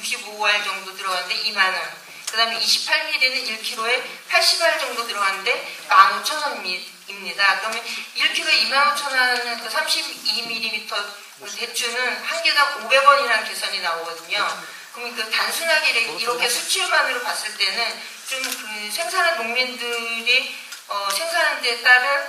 65알 정도 들어가는데 2만원. 그 다음에 28mm는 1kg에 80알 정도 들어가는데 15,000원입니다. 그러면 1kg에 25,000원은 그 32mm 대추는 한 개당 500원이라는 계산이 나오거든요. 그러면 그 단순하게 이렇게 수치만으로 봤을 때는 좀 그 생산한 농민들이 생산하는 데 따른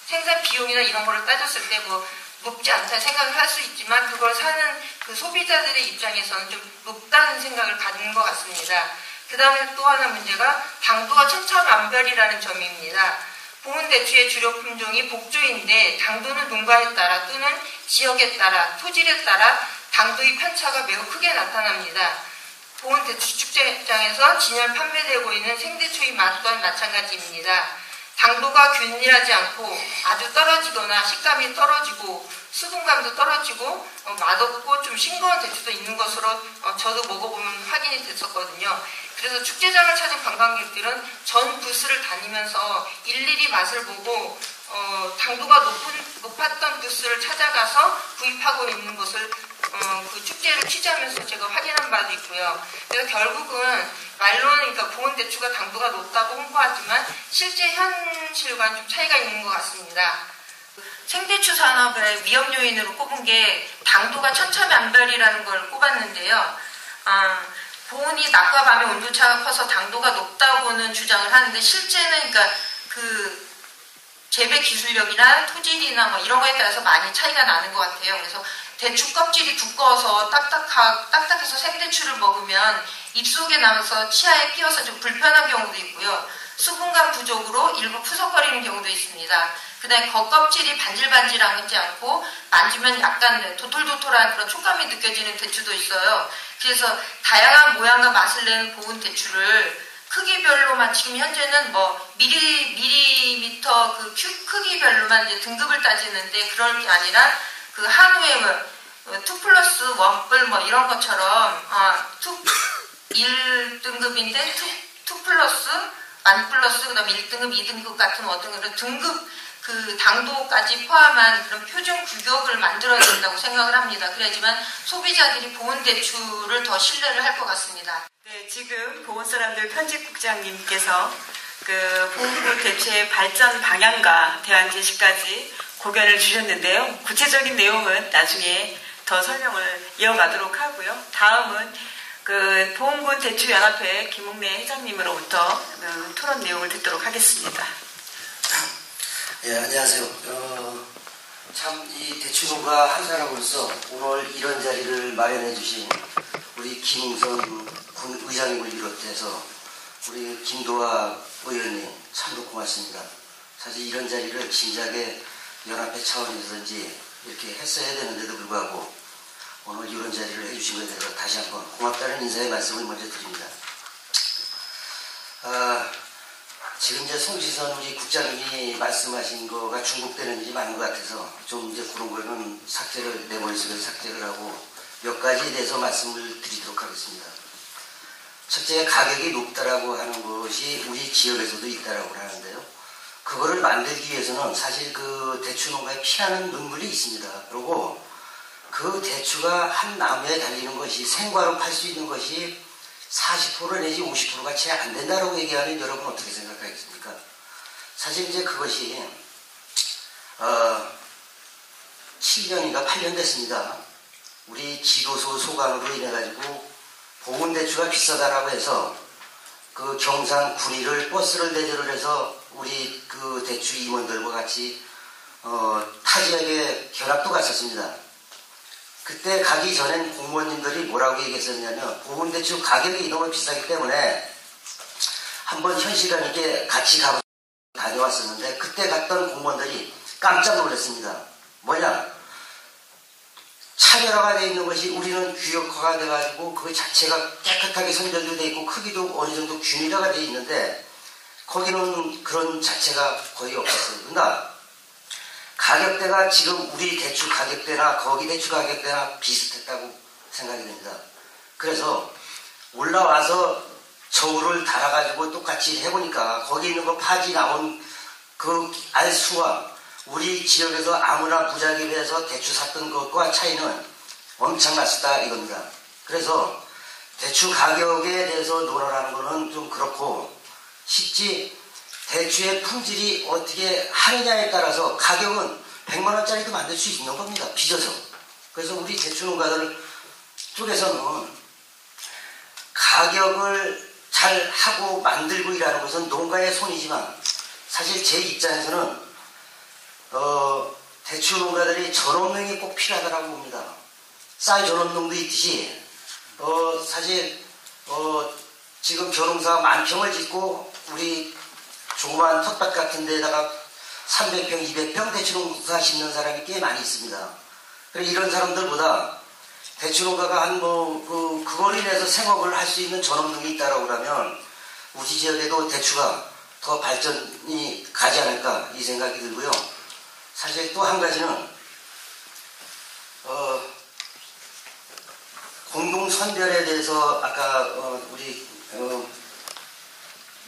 생산 비용이나 이런 거를 따졌을 때 뭐 높지 않다 생각을 할 수 있지만 그걸 사는 그 소비자들의 입장에서는 좀 높다는 생각을 갖는 것 같습니다. 그 다음에 또 하나 문제가 당도가 천차만별이라는 점입니다. 보온대추의 주력 품종이 복조인데 당도는 농가에 따라 또는 지역에 따라 토질에 따라 당도의 편차가 매우 크게 나타납니다. 보온대추 축제장에서 진열 판매되고 있는 생대추의 맛 또한 마찬가지입니다. 당도가 균일하지 않고 아주 떨어지거나 식감이 떨어지고 수분감도 떨어지고 맛없고 좀 싱거운 대추도 있는 것으로 저도 먹어보면 확인이 됐었거든요. 그래서 축제장을 찾은 관광객들은 전 부스를 다니면서 일일이 맛을 보고 당도가 높았던 부스를 찾아가서 구입하고 있는 것을 그 축제를 취재하면서 제가 확인한 바도 있고요. 그래서 결국은 말로는 그러니까 보온대추가 당도가 높다고 홍보하지만 실제 현실과는 좀 차이가 있는 것 같습니다. 생대추 산업의 위험 요인으로 꼽은 게 당도가 천차만별이라는 걸 꼽았는데요. 보온이 낮과 밤의 온도차가 커서 당도가 높다고는 주장을 하는데 실제는 그러니까 그 재배 기술력이나 토질이나 뭐 이런 거에 따라서 많이 차이가 나는 것 같아요. 그래서 대추 껍질이 두꺼워서 딱딱해서 생대추를 먹으면 입속에 남아서 치아에 끼어서 좀 불편한 경우도 있고요. 수분감 부족으로 일부 푸석거리는 경우도 있습니다. 그 다음에 겉껍질이 반질반질하지 않고 만지면 약간 도톨도톨한 그런 촉감이 느껴지는 대추도 있어요. 그래서 다양한 모양과 맛을 내는 보온 대추를 크기별로만 지금 현재는 뭐 밀리미터 그 크기별로만 이제 등급을 따지는데 그럴 게 아니라 그 한우에 뭐 2+1뿔 뭐 이런 것처럼 1등급인데 2+, 1+, 그다음에 1등급, 2등급 같은 어떤 그런 등급 그 당도까지 포함한 그런 표준 규격을 만들어야 된다고 생각을 합니다. 그래야지만 소비자들이 보온 대추를 더 신뢰를 할 것 같습니다. 네, 지금 보온사람들 편집국장님께서 그 보온 대추의 발전 방향과 대안 제시까지 고견을 주셨는데요. 구체적인 내용은 나중에 더 설명을 이어가도록 하고요. 다음은 그 보온군 대추연합회 김웅래 회장님으로부터 토론 내용을 듣도록 하겠습니다. 예, 안녕하세요. 참 이 대추농가 한 사람으로서 오늘 이런 자리를 마련해 주신 우리 김웅선 군 의장님을 비롯해서 우리 김도하 의원님 참으로 고맙습니다. 사실 이런 자리를 진작에 연합회 차원에서든지 이렇게 했어야 되는데도 불구하고 오늘 이런 자리를 해주신 것에 대해서 다시 한번 고맙다는 인사의 말씀을 먼저 드립니다. 지금 이제 송지선 우리 국장님이 말씀하신 거가 중복되는 일이 많은 것 같아서 좀 이제 그런 거는 삭제를, 내 머릿속에서 삭제를 하고 몇 가지에 대해서 말씀을 드리도록 하겠습니다. 첫째, 가격이 높다라고 하는 것이 우리 지역에서도 있다라고 하는데요. 그거를 만들기 위해서는 사실 그 대추 농가에 피하는 눈물이 있습니다. 그리고 그 대추가 한 나무에 달리는 것이 생과로 팔 수 있는 것이 40% 내지 50%가 채 안 된다라고 얘기하는 여러분 어떻게 생각하겠습니까? 사실 이제 그것이 7년인가 8년 됐습니다. 우리 지도소 소관으로 인해 가지고 보온 대추가 비싸다라고 해서 그 경상 군위를 버스를 대절을 해서 우리 그 대추 임원들과 같이 타 지역에 견학도 갔었습니다. 그때 가기 전엔 공무원님들이 뭐라고 얘기했었냐면 보온 대추 가격이 너무 비싸기 때문에 한번 현실감 있게 같이 가고 다녀왔었는데 그때 갔던 공무원들이 깜짝 놀랐습니다. 뭐냐? 차별화가 되어 있는 것이 우리는 규격화가 돼가지고 그 자체가 깨끗하게 선별도 되어 있고 크기도 어느 정도 균일화가 되어 있는데 거기는 그런 자체가 거의 없었어요. 그러나 가격대가 지금 우리 대추 가격대나 거기 대추 가격대나 비슷했다고 생각이 됩니다. 그래서 올라와서 저울을 달아가지고 똑같이 해보니까 거기 있는 거 파지 나온 그 알수와 우리 지역에서 아무나 무작위로 해서 대추 샀던 것과 차이는 엄청났었다 이겁니다. 그래서 대추 가격에 대해서 논하라는 거는 좀 그렇고, 실제 대추의 품질이 어떻게 하느냐에 따라서 가격은 100만 원짜리도 만들 수 있는 겁니다. 빚어서. 그래서 우리 대추 농가들 쪽에서는 가격을 잘 하고 만들고 일하는 것은 농가의 손이지만, 사실 제 입장에서는 대추 농가들이 전업농이 꼭 필요하다고 봅니다. 쌀 전업농도 있듯이 사실 지금 벼농사 만평을 짓고 우리 조그만 텃밭 같은 데다가 300평, 200평 대추농사 심는 사람이 꽤 많이 있습니다. 그래서 이런 사람들보다 대추농가가 그걸 인해서 생업을 할 수 있는 전업농이 있다라고 하면 우리 지역에도 대추가 더 발전이 가지 않을까 이 생각이 들고요. 사실 또 한 가지는 공동선별에 대해서 아까 우리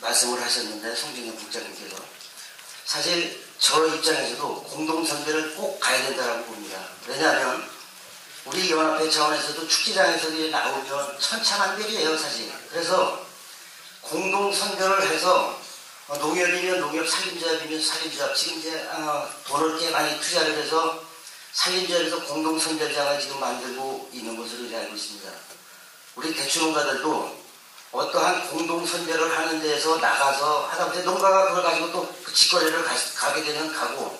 말씀을 하셨는데 송진경 국장님께서 사실 저 입장에서도 공동선별을 꼭 가야 된다고 봅니다. 왜냐하면 우리 연합회 차원에서도 축제장에서 나오면 천차만별이에요 사실. 그래서 공동선별을 해서 농협이면 농협, 산림조합이면 산림조합, 지금 이제 돈을 꽤 많이 투자를 해서 산림조합에서 공동선별장을 지금 만들고 있는 것으로 알고 있습니다. 우리 대추농가들도 어떠한 공동선별을 하는 데에서 나가서 하다못해 농가가 그걸 가지고 또 그 직거래를 가게 되면 가고,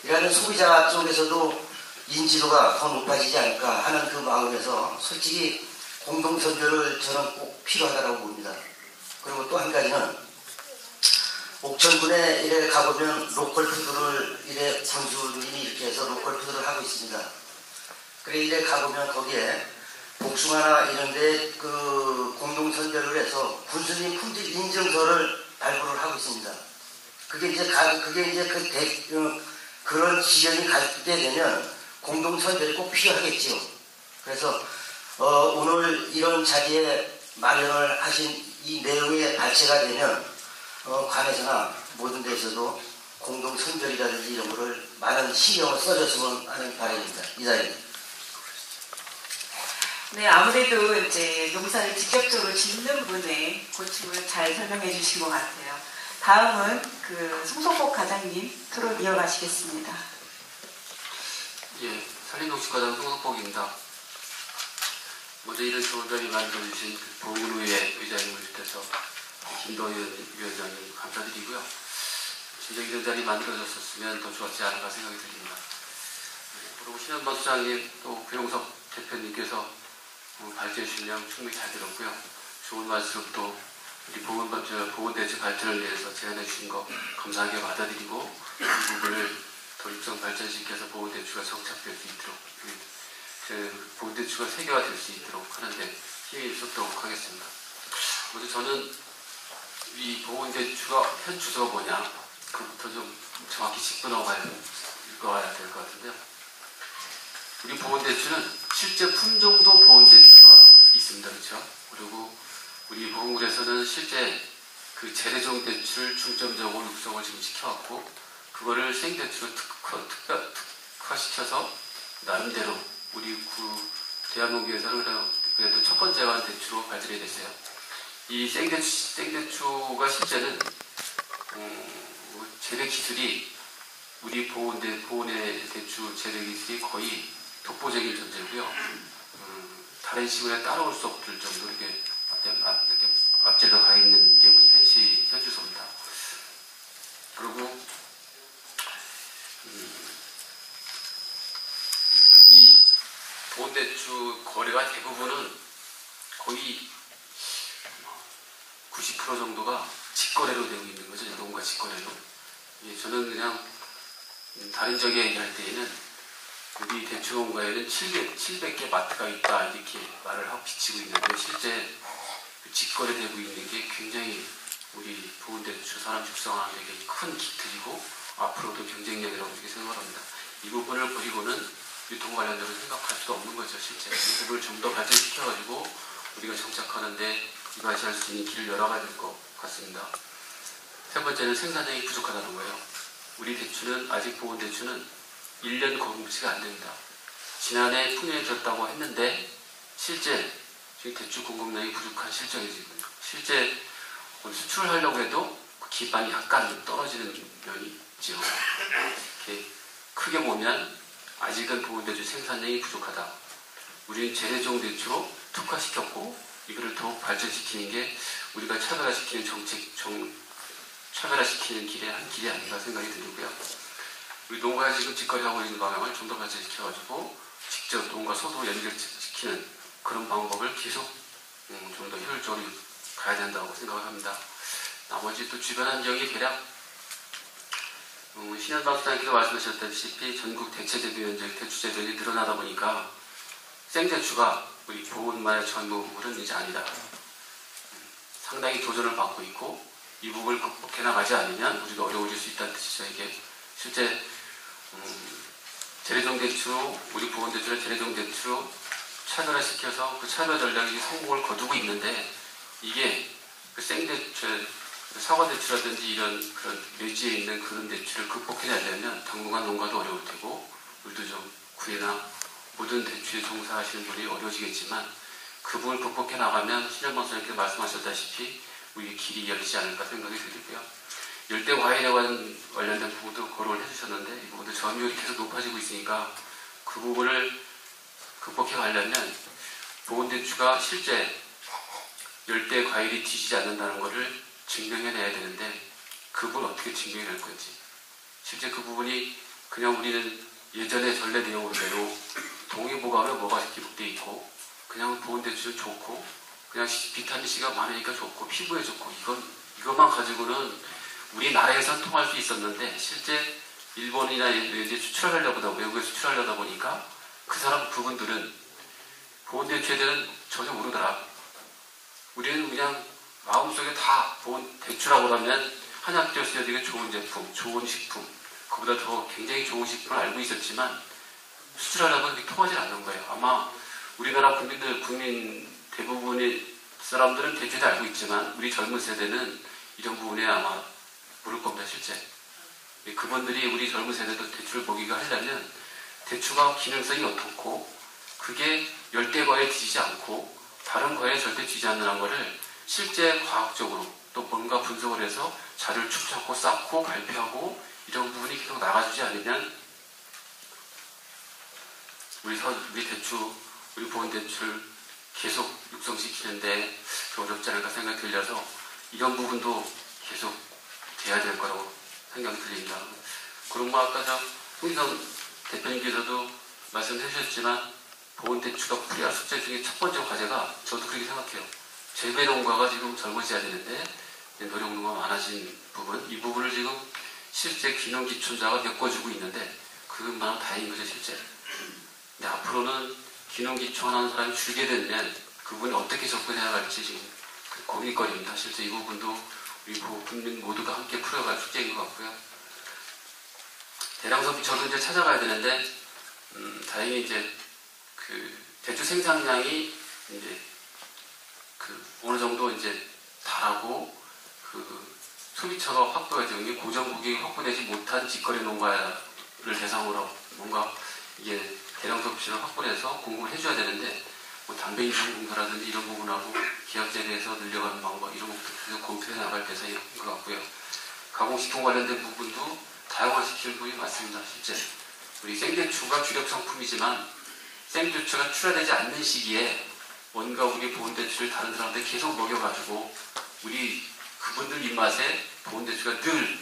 이러면 소비자 쪽에서도 인지도가 더 높아지지 않을까 하는 그 마음에서 솔직히 공동선별을 저는 꼭 필요하다고 봅니다. 그리고 또 한 가지는 옥천군에 이래 가보면 로컬푸드를 이래 군수님이 이렇게 해서 로컬푸드를 하고 있습니다. 그래 이래 가보면 거기에 복숭아나 이런데 그 공동선별을 해서 군수님 품질 인증서를 발부를 하고 있습니다. 그게 이제 그런 지연이 갈 때 되면 공동선별이 꼭 필요하겠지요. 그래서 오늘 이런 자리에 마련을 하신 이 내용의 발제가 되면 관에서나 모든 데서도 공동선별이라든지 이런 거를 많은 신경을 써줬으면 하는 바람입니다. 이사입니다. 네, 아무래도 이제 농사를 직접적으로 짓는 분의 고충을 잘 설명해 주신 것 같아요. 다음은 그 송성복 과장님 토론 이어가시겠습니다. 예, 산림농축과장 송성복입니다. 먼저 이런 좋은 자리 만들어주신 보훈의회 의장님을 비롯해서 김동현 위원장님 감사드리고요. 진짜 이런 자리 만들어졌었으면 더 좋았지 않을까 생각이 듭니다. 그리고 신현범 수장님 또 구용석 대표님께서 발제해 주신 내용 충분히 잘 들었고요. 좋은 말씀 또 우리 보건대책 발전을 위해서 제안해 주신 거 감사하게 받아들이고 이 부분을 더 일정 발전시켜서 보건대책가 정착될 수 있도록 보건대책가 세계화될 수 있도록 하는데 힘이 쏟도록 하겠습니다. 먼저 저는 이 보건대책가 현 주소가 뭐냐 그부터 좀 정확히 짚고 읽어야 될 것 같은데요. 우리 보건대추는 실제 품종도 보건대추가 있습니다. 그렇죠? 그리고 우리 보건국에서는 실제 그 재래종 대추를 중점적으로 육성을 지금 시켜왔고, 그거를 생대추로 특화시켜서 나름대로 우리 대한민국에서는 그래도 첫 번째가 대추로 발전이 됐어요. 이 생대추가 실제는 재배 기술이 우리 보온의 대추 재배 기술이 거의 독보적인 존재고요. 다른 시골에 따라올 수 없을 정도로 이렇게 앞제도 가 있는 게 우리 현주소입니다. 그리고 이 보온대추 거래가 대부분은 거의 90% 정도가 직거래로 되고 있는 거죠. 농가 직거래로. 예, 저는 그냥 다른 지역에 얘기할 때에는 우리 대추농가에는 700개 마트가 있다 이렇게 말을 하고 비치고 있는데 실제 직거래되고 있는 게 굉장히 우리 보온대추 산업 육성하는 데 큰 기틀이고 앞으로도 경쟁력이라고 이렇게 생각합니다. 이 부분을 버리고는 유통 관련적으로 생각할 수도 없는 거죠. 실제 이 부분을 좀 더 발전시켜가지고 우리가 정착하는데 이바지할 수 있는 길을 열어가야 될 것 같습니다. 세 번째는 생산량이 부족하다는 거예요. 우리 대추는 아직 보온대추는 1년 공급치가 안 됩니다. 지난해 풍년이 졌다고 했는데 실제 지금 대출 공급량이 부족한 실정이거든요. 실제 수출을 하려고 해도 그 기반이 약간 떨어지는 면이 있죠. 이렇게 크게 보면 아직은 보건대출 생산량이 부족하다. 우리는 재래종 대출로 특화시켰고 이거를 더욱 발전시키는 게 우리가 차별화시키는 차별화시키는 길의 한 길이 아닌가 생각이 들고요. 우리 농가에 지금 직거래하고 있는 방향을 좀 더 발전시켜가지고 직접 농가 소도 연결시키는 그런 방법을 계속 좀 더 효율적으로 가야 된다고 생각을 합니다. 나머지 또 주변 환경이 대략 신현박 수장님께서 말씀하셨다시피 전국 대체제도 면적 대출제도이 늘어나다 보니까 생대추가 우리 보건마의 전부 부분은 이제 아니다. 상당히 도전을 받고 있고 이 부분을 극복해 나가지 않으면 우리가 어려워질 수 있다는 뜻이죠. 이게 실제 재래종 대추로 우리 보건대출을 재래종 대추로 차별화시켜서 그 차별 전략이 성공을 거두고 있는데 이게 그 생대출, 사과대출이라든지 이런 그런 매지에 있는 그런 대출을 극복해내려면 당분간 농가도 어려울 테고 우리도 좀 구애나 모든 대출에 종사하시는 분이 어려워지겠지만 그 부분을 극복해 나가면 신현범 선생님께서 말씀하셨다시피 우리 길이 열리지 않을까 생각이 들고요. 열대 과일에 관련된 부분도 거론을 해주셨는데 이 부분도 점유율이 계속 높아지고 있으니까 그 부분을 극복해 가려면 보건대추가 실제 열대 과일이 뒤지지 않는다는 것을 증명해내야 되는데 그 부분 어떻게 증명해낼 건지 실제 그 부분이 그냥 우리는 예전의 전례 내용대로 동의보감에 뭐가 기록되어 있고 그냥 보건대출은 좋고 그냥 비타민C가 많으니까 좋고 피부에 좋고 이것만 가지고는 우리나라에선 통할 수 있었는데 실제 일본이나 이제 외국에 수출하려다 보니까 그분들은 보건대출에 대한 전혀 모르더라. 우리는 그냥 마음속에 다 보건대출하고 나면 한약재를 써야 되게 좋은 제품, 좋은 식품 그보다 더 굉장히 좋은 식품을 알고 있었지만 수출하려면 그게 통하지 않는 거예요. 아마 우리나라 국민 대부분의 사람들은 대체도 알고 있지만 우리 젊은 세대는 이런 부분에 아마 모를 겁니다. 실제 그분들이 우리 젊은 세대도 대출을 보기가 하려면 대추가 기능성이 어떻고 그게 열대 과일에 뒤지지 않고 다른 과일에 절대 뒤지지 않는 거를 실제 과학적으로 또 뭔가 분석을 해서 자료를 축적하고 쌓고 발표하고 이런 부분이 계속 나가주지 않으면 우리 보건대출 계속 육성시키는데 어렵지 않을까 생각이 들려서 이런 부분도 계속 돼야 될 거라고 생각이 들립니다. 그럼 아까 홍기성 대표님께서도 말씀해 주셨지만 보건대출과 프리아 숙제 중에 첫 번째 과제가 저도 그렇게 생각해요. 재배농가가 지금 젊어져야 되는데 노령농가 많아진 부분 이 부분을 지금 실제 기농기촌자가 메꿔주고 있는데 그것만 다행인 거죠 실제. 근데 앞으로는 기농기촌하는 사람이 줄게 되면 그분이 어떻게 접근해야 할지 지금 고민거리입니다. 실제 이 부분도 우리 국민 모두가 함께 풀어갈 숙제인 것 같고요. 대량섭이 저도 이제 찾아가야 되는데 다행히 이제 그 대추 생산량이 이제 그 어느 정도 이제 달하고 그 소비처가 확보가 되는 게 고정 고객이 확보되지 못한 직거래 농가를 대상으로 뭔가 이게 대량 소비처를 확보해서 공급을 해줘야 되는데 뭐 담배 인증 공사라든지 이런 부분하고 기합제에 대해서 늘려가는 방법 이런 것도 계속 검토해 나갈 대상인 것 같고요. 가공식품 관련된 부분도 다양화시키는 부분이 맞습니다. 실제 우리 생대추가 주력 상품이지만 생대추가 출하되지 않는 시기에 뭔가 우리 보건대추를 다른 사람들 계속 먹여가지고 우리 그분들 입맛에 보건대추가 늘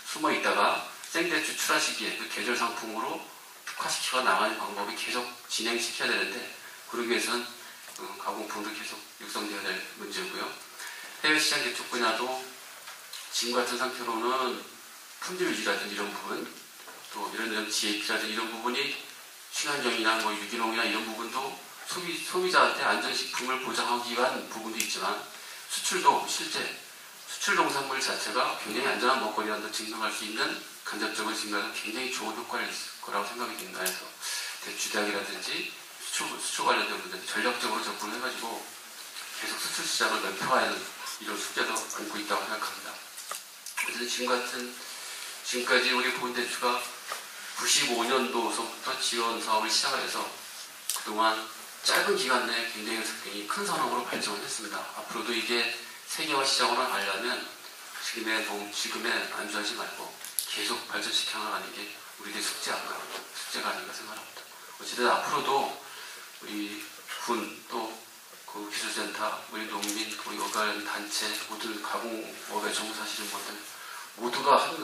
숨어 있다가 생대추 출하 시기에 그 계절 상품으로 특화시켜 나가는 방법이 계속 진행시켜야 되는데 그러기 위해서는 가공품도 계속 육성되어야 될 문제고요. 해외시장 개척 분야도 지금 같은 상태로는 품질 유지라든지 이런 부분 또 이런 GAP라든지 이런 부분이 친환경이나 뭐 유기농이나 이런 부분도 소비자한테 안전식품을 보장하기 위한 부분도 있지만 수출도 실제 수출 농산물 자체가 굉장히 안전한 먹거리라는 증명할 수 있는 간접적으로 증명해서 굉장히 좋은 효과를 있을 거라고 생각이 듭니다. 그래서 대추대학이라든지 수출 관련된 문제 전략적으로 접근을 해가지고 계속 수출 시장을 넓혀가는 이런 숙제도 안고 있다고 생각합니다. 그래서 지금까지 우리 보건대추가 95년도서부터 지원 사업을 시작을 해서 그동안 짧은 기간 내에 굉장히 큰 산업으로 발전을 했습니다. 앞으로도 이게 세계화 시장으로 가려면 지금에 안주하지 말고 계속 발전시켜 나가는 게 우리들의 숙제가 아닌가 생각합니다. 어쨌든 앞으로도 우리 군, 또 그 기술센터, 우리 농민, 우리 여가 단체, 모든 가공업에 종사하시는 분들 모두가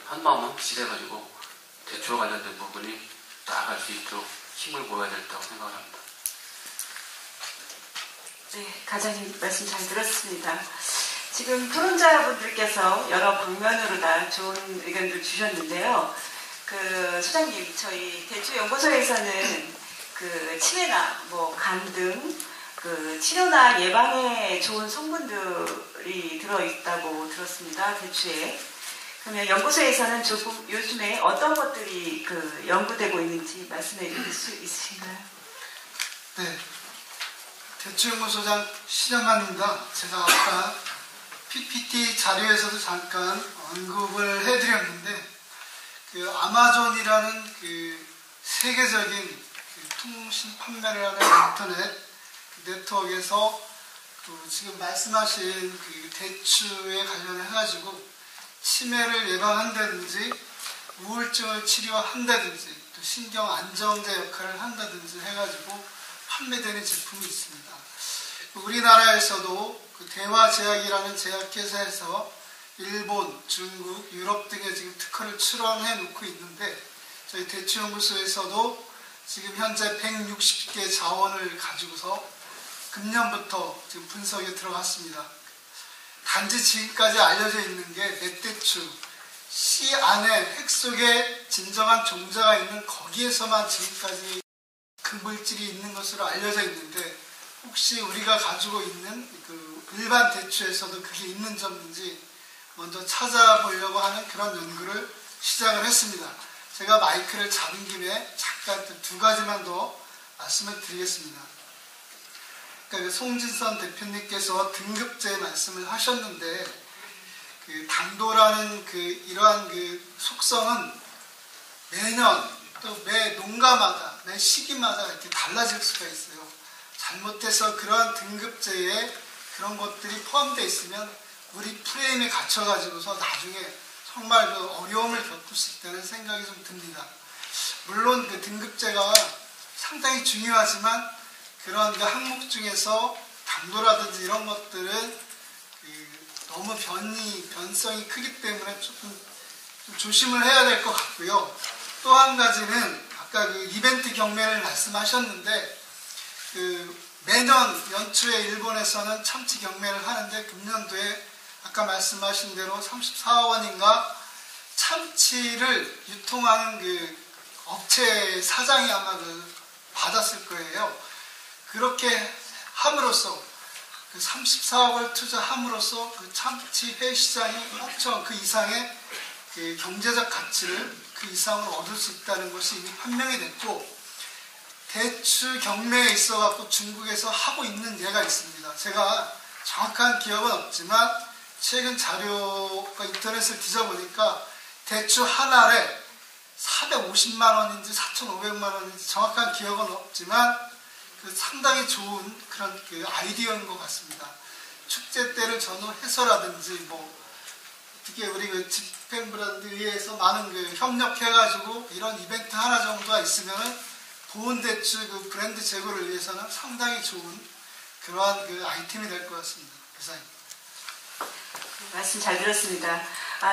한 마음 한뜻이 해가지고 대추와 관련된 부분이 나아갈 수 있도록 힘을 모아야 된다고 생각을 합니다. 네, 가장님 말씀 잘 들었습니다. 지금 토론자분들께서 여러 방면으로 다 좋은 의견들 주셨는데요. 소장님, 저희 대추연구소에서는 치매나 간 등 치료나 예방에 좋은 성분들이 들어있다고 들었습니다. 대추에. 그러면 연구소에서는 조금 요즘에 어떤 것들이 연구되고 있는지 말씀해 주실 수 있으신가요? 네. 대추연구소장 신영만입니다. 제가 아까 PPT 자료에서도 잠깐 언급을 해드렸는데, 아마존이라는 세계적인 통신 판매를 하는 인터넷 네트워크에서 지금 말씀하신 대추에 관련해가지고 치매를 예방한다든지 우울증을 치료한다든지 또 신경 안정제 역할을 한다든지 해가지고 판매되는 제품이 있습니다. 우리나라에서도 대화제약이라는 제약회사에서 일본, 중국, 유럽 등에 지금 특허를 출원해 놓고 있는데, 저희 대추연구소에서도 지금 현재 160개 자원을 가지고서 금년부터 지금 분석에 들어갔습니다. 단지 지금까지 알려져 있는 게 멧대추, 씨 안에 핵 속에 진정한 종자가 있는 거기에서만 지금까지 그 물질이 있는 것으로 알려져 있는데, 혹시 우리가 가지고 있는 일반 대추에서도 그게 있는지 없는지 먼저 찾아보려고 하는 그런 연구를 시작을 했습니다. 제가 마이크를 잡은 김에 잠깐 두 가지만 더 말씀을 드리겠습니다. 송진선 대표님께서 등급제 말씀을 하셨는데, 당도라는 이러한 속성은 매년 또 매 농가마다 매 시기마다 이렇게 달라질 수가 있어요. 잘못해서 그러한 등급제에 그런 것들이 포함되어 있으면 우리 프레임에 갇혀가지고서 나중에 정말 어려움을 겪을 수 있다는 생각이 좀 듭니다. 물론 등급제가 상당히 중요하지만 그런 항목 중에서 당도라든지 이런 것들은 너무 변성이 크기 때문에 조금 좀 조심을 해야 될 것 같고요. 또 한 가지는 아까 이벤트 경매를 말씀하셨는데, 매년 연초에 일본에서는 참치 경매를 하는데, 금년도에 아까 말씀하신 대로 34억 원인가 참치를 유통하는 업체 사장이 아마 받았을 거예요. 그렇게 함으로써 34억을 투자함으로써 참치 회 시장이 엄청 그 이상의 경제적 가치를 그 이상으로 얻을 수 있다는 것이 이미 판명이 됐고, 대추 경매에 있어갖고 중국에서 하고 있는 예가 있습니다. 제가 정확한 기억은 없지만 최근 자료가 인터넷을 뒤져보니까 대추 한 알에 450만 원인지 4,500만 원인지 정확한 기억은 없지만 상당히 좋은 그런 아이디어인 것 같습니다. 축제 때를 전후해서라든지 특히 우리 집행브랜드에서 많은 협력해가지고 이런 이벤트 하나 정도가 있으면은 보온 대추 브랜드 제고를 위해서는 상당히 좋은 그러한 아이템이 될 것 같습니다. 이상입니다. 말씀 잘 들었습니다.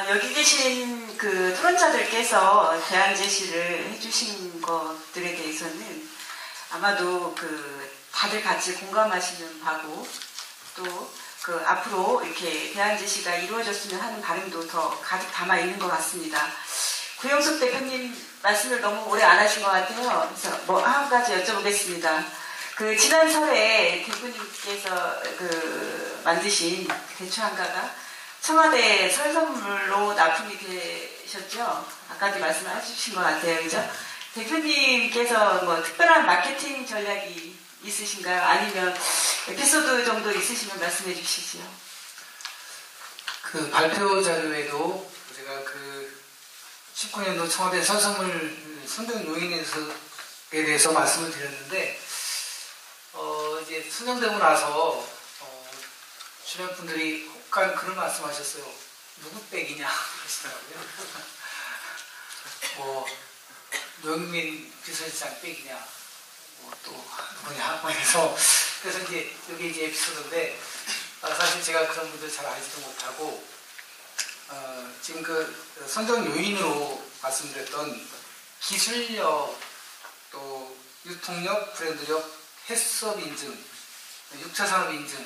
여기 계신 토론자들께서 대안 제시를 해주신 것들에 대해서는 아마도 다들 같이 공감하시는 바고, 또 앞으로 이렇게 대안 제시가 이루어졌으면 하는 바람도 더 가득 담아 있는 것 같습니다. 구영숙 대표님 말씀을 너무 오래 안 하신 것 같아요. 그래서 한 가지 여쭤보겠습니다. 지난 설에 대표님께서 만드신 대추 한가가 청와대 설 선물로 납품이 되셨죠? 아까도 말씀을 해주신 것 같아요. 그죠? 대표님께서 특별한 마케팅 전략이 있으신가요? 아니면 에피소드 정도 있으시면 말씀해 주시죠. 발표 자료에도 제가 19년도 청와대 설 선물 선정 요인에 대해서 말씀을 드렸는데, 이제 선정되고 나서 주변 분들이 혹간 그런 말씀하셨어요. 누구 백이냐 그러시더라고요. 뭐 노영민 비서실장 백이냐, 뭐 또 누구냐, 뭐 해서 그래서 이제 여기 이제 에피소드인데 사실 제가 그런 분들 잘 알지도 못하고 지금 그 선정 요인으로 말씀드렸던 기술력, 또 유통력, 브랜드력, 해수업 인증, 6차 산업 인증,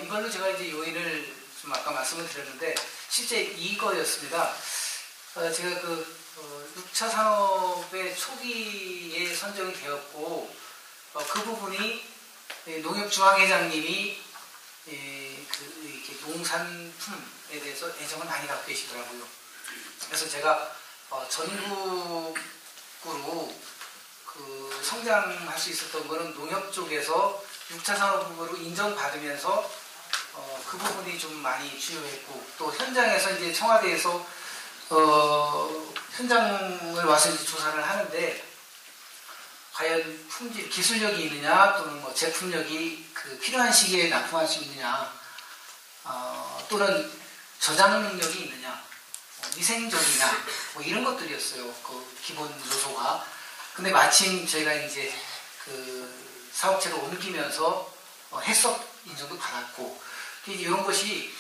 이걸로 제가 이제 요인을 좀 아까 말씀을 드렸는데 실제 이거였습니다. 제가 그 6차 산업의 초기에 선정이 되었고 그 부분이 농협중앙회장님이 이렇게 농산품에 대해서 애정을 많이 갖고 계시더라고요. 그래서 제가 전국으로 그 성장할 수 있었던 거는 농협 쪽에서 6차 산업으로 인정받으면서 그 부분이 좀 많이 주요했고, 또 현장에서 이제 청와대에서 현장을 와서 이제 조사를 하는데 과연 품질, 기술력이 있느냐, 또는 뭐 제품력이 그 필요한 시기에 납품할 수 있느냐, 또는 저장 능력이 있느냐, 위생적이냐, 뭐 이런 것들이었어요. 그 기본 요소가. 근데 마침 저희가 이제 그 사업체를 옮기면서 해썹 인증도 받았고, 이런 것이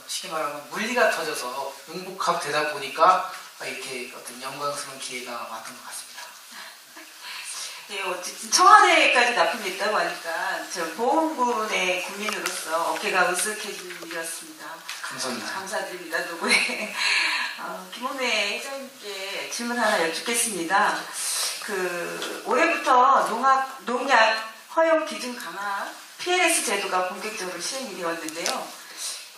쉽게 말하면 물리가 터져서 융복합되다 보니까 이렇게 어떤 영광스러운 기회가 왔던 것 같습니다. 네, 어쨌든 청와대까지 납품됐다고 하니까 저 보험군의 국민으로서 어깨가 으쓱해지었습니다. 감사합니다. 감사드립니다. 누구의 김홍래 회장님께 질문 하나 여쭙겠습니다. 그 올해부터 농약 허용 기준 강화 PLS 제도가 본격적으로 시행이 되었는데요.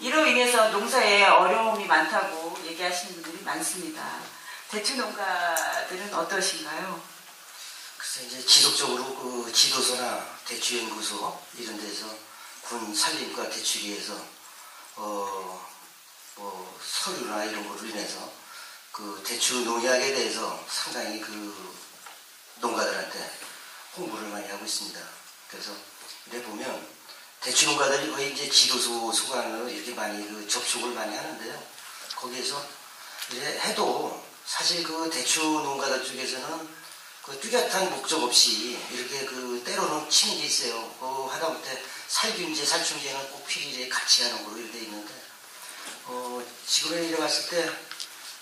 이로 인해서 농사에 어려움이 많다고 얘기하시는 분들이 많습니다. 대추 농가들은 어떠신가요? 글쎄 이제 지속적으로 그 지도서나 대추연구소 이런 데서 군 산림과 대추기에서 뭐 서류나 이런 걸로 인해서 그 대추 농약에 대해서 상당히 그 농가들한테 홍보를 많이 하고 있습니다. 그래서 이래 보면 대추 농가들이 거의 이제 지도서 소관을 이렇게 많이 그 접촉을 많이 하는데요. 거기에서 이래 해도 사실 그 대추 농가들 쪽에서는 그 뚜렷한 목적 없이 이렇게 그 때로는 치는 게 있어요. 하다못해 살균제, 살충제는 꼭 필히 같이 하는 걸로 이렇게 돼 있는데, 지금에 이래 봤을 때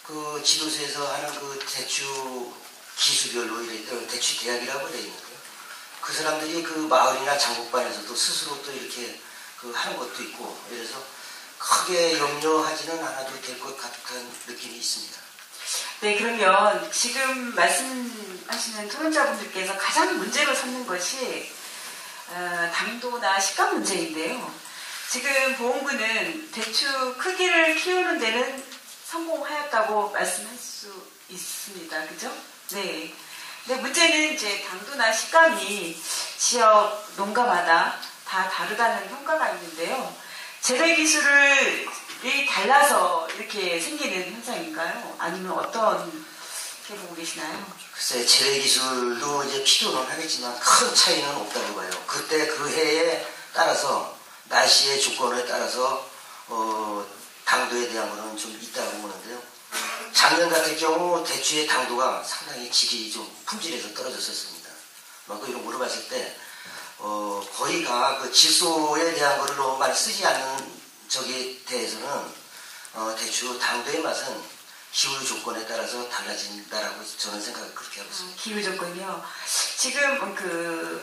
그 지도서에서 하는 그 대추 기수별로 이렇게 대추 대학이라고 돼 있는데요. 그 사람들이 그 마을이나 장곡반에서도 스스로 또 이렇게 그 하는 것도 있고, 그래서 크게 염려하지는 않아도 될 것 같은 느낌이 있습니다. 네, 그러면 지금 말씀하시는 토론자분들께서 가장 문제로 삼는 것이 당도나 식감 문제인데요. 지금 보험군은 대추 크기를 키우는 데는 성공하였다고 말씀할 수 있습니다. 그죠? 네. 근데 문제는 이제 당도나 식감이 지역 농가마다 다 다르다는 평가가 있는데요. 재배 기술이 달라서 이렇게 생기는 현상인가요? 아니면 어떤 게 보고 계시나요? 글쎄, 재배 기술도 이제 필요는 하겠지만 큰 차이는 없다고 봐요. 그때 그 해에 따라서 날씨의 조건에 따라서 당도에 대한 거는 좀 있다고 보는데요. 작년 같은 경우 대추의 당도가 상당히 질이 좀 품질에서 떨어졌었습니다. 이런 물어봤을 때 거의가 그 질소에 대한 거를 너무 많이 쓰지 않는 저기에 대해서는 대추 당도의 맛은 기후 조건에 따라서 달라진다라고 저는 생각을 그렇게 하고 있습니다. 기후 조건이요. 지금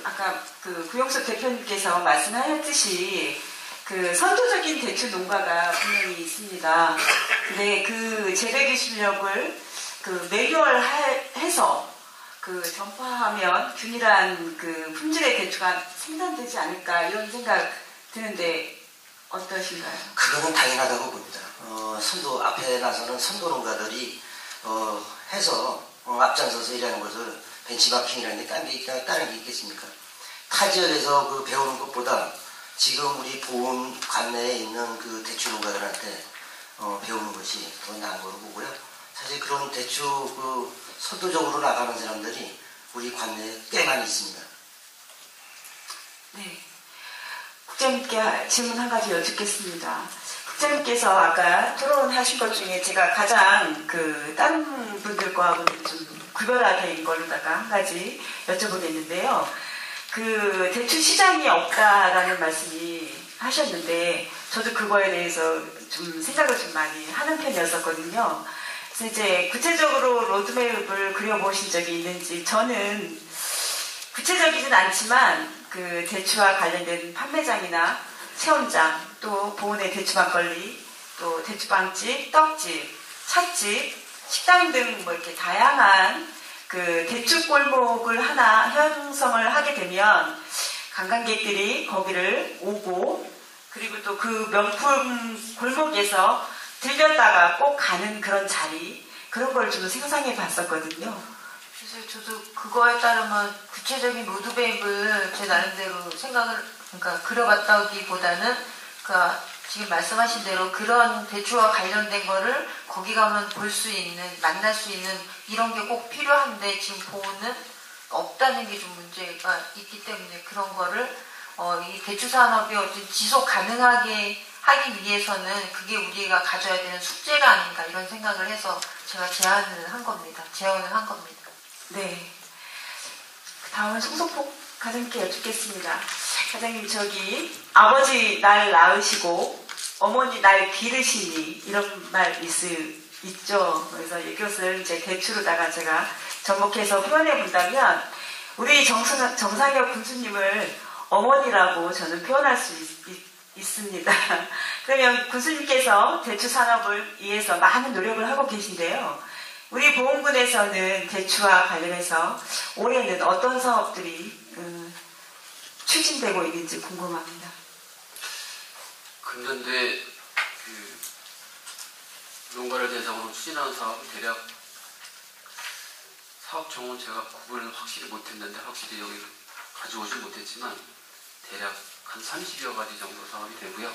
아까 그 구용석 대표님께서 말씀하셨듯이 그 선도적인 대추 농가가 분명히 있습니다. 근데 그 재배 기술력을 그 매뉴얼해서 그 전파하면 균일한 그 품질의 대추가 생산되지 않을까 이런 생각 드는데 어떠신가요? 그거는 당연하다고 봅니다. 선도 앞에 나서는 선도 농가들이 해서 앞장서서 일하는 것을 벤치마킹이라는 게 다른 게 있겠습니까? 타 지역에서 그 배우는 것보다 지금 우리 보험 관내에 있는 그 대추 농가들한테 배우는 것이 더 나은 거로 보고요. 사실 그런 대추 그 선도적으로 나가는 사람들이 우리 관내에 꽤 많이 있습니다. 네. 국장님께 질문 한 가지 여쭙겠습니다. 국장님께서 아까 토론하신 것 중에 제가 가장 다른 분들과는 좀 구별화된 걸로다가 한 가지 여쭤보겠는데요. 대출 시장이 없다라는 말씀이 하셨는데, 저도 그거에 대해서 좀 생각을 좀 많이 하는 편이었었거든요. 그래서 이제 구체적으로 로드맵을 그려보신 적이 있는지, 저는 구체적이진 않지만 대추와 관련된 판매장이나 체험장, 또 보은의 대추 막걸리, 또 대추빵집, 떡집, 찻집, 식당 등 뭐 이렇게 다양한 대추 골목을 하나 형성을 하게 되면 관광객들이 거기를 오고, 그리고 또 그 명품 골목에서 들렸다가 꼭 가는 그런 자리, 그런 걸 좀 생각해 봤었거든요. 그래서 저도 그거에 따르면 구체적인 로드맵을 제 나름대로 그러니까 그려봤다기보다는, 그러니까 지금 말씀하신 대로 그런 대추와 관련된 거를 거기 가면 볼 수 있는, 만날 수 있는 이런 게 꼭 필요한데, 지금 보호는 없다는 게 좀 문제가 있기 때문에, 그런 거를 이 대추 산업이 어쨌든 지속 가능하게 하기 위해서는 그게 우리가 가져야 되는 숙제가 아닌가, 이런 생각을 해서 제가 제안을 한 겁니다. 네. 다음은 송석복 과장님께 여쭙겠습니다. 과장님, 저기 아버지 날 낳으시고 어머니 날 기르시니, 이런 말 있죠. 그래서 이것을 이제 대추로다가 제가 접목해서 표현해 본다면, 우리 정상혁 군수님을 어머니라고 저는 표현할 수 있습니다. 그러면 군수님께서 대추 산업을 위해서 많은 노력을 하고 계신데요. 우리 보훈군에서는 대추와 관련해서 올해는 어떤 사업들이 추진되고 있는지 궁금합니다. 금년도에 농가를 대상으로 추진하는 사업은 대략 사업 종은 제가 구분을 확실히 못했는데, 확실히 여기 가져오지 못했지만 대략 한 30여 가지 정도 사업이 되고요.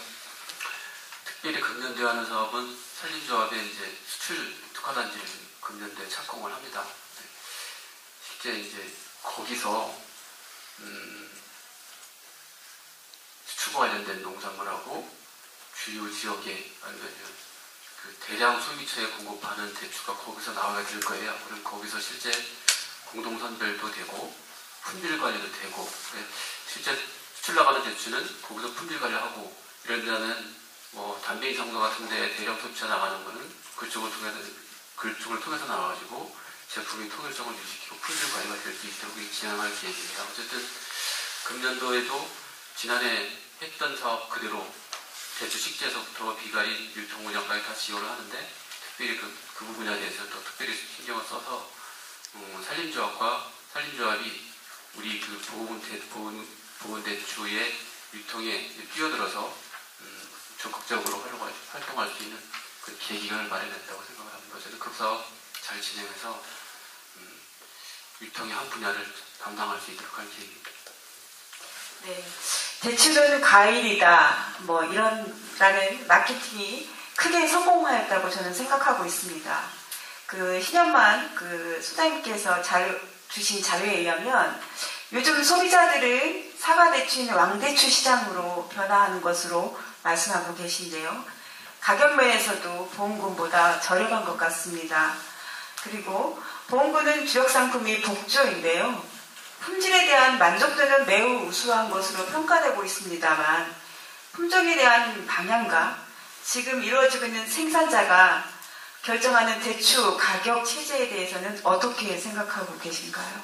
특별히 금년도에 하는 사업은 산림조합의 이제 수출 특화단지를 금년도에 착공을 합니다. 실제 이제 거기서 수출과 관련된 농산물하고 주요 지역에, 아니면 대량 소비처에 공급하는 대추가 거기서 나와야 될 거예요. 그럼 거기서 실제 공동선별도 되고 품질 관리도 되고, 실제 수출 나가는 대추는 거기서 품질 관리하고, 이런 데는 뭐 담배 인상도 같은 데 대량 소비차 나가는 거는 그쪽을 통해서 나와가지고 제품의 통일성을 유지시키고 품질 관리가 될 수 있도록 진행할 계획입니다. 어쨌든 금년도에도 지난해 했던 사업 그대로 대추 식재에서부터 비가리, 유통 운영까지 다 지원을 하는데, 특별히 그 부분에 대해서 더 특별히 신경을 써서 산림조합이 우리 보은 대추의 유통에 뛰어들어서 적극적으로 활동할 수 있는 그 계기를 마련했다고 생각을 합니다. 저는 그 사업 잘 진행해서 유통의 한 분야를 담당할 수 있도록 할 계획입니다. 네. 대추는 과일이다, 뭐 라는 마케팅이 크게 성공하였다고 저는 생각하고 있습니다. 희년만 소장님께서 주신 자료에 의하면 요즘 소비자들은 사과대추인 왕대추 시장으로 변화하는 것으로 말씀하고 계신데요. 가격 면에서도 보험군보다 저렴한 것 같습니다. 그리고 보험군은 주력 상품이 복조인데요. 품질에 대한 만족도는 매우 우수한 것으로 평가되고 있습니다만, 품종에 대한 방향과 지금 이루어지고 있는 생산자가 결정하는 대추 가격 체제에 대해서는 어떻게 생각하고 계신가요?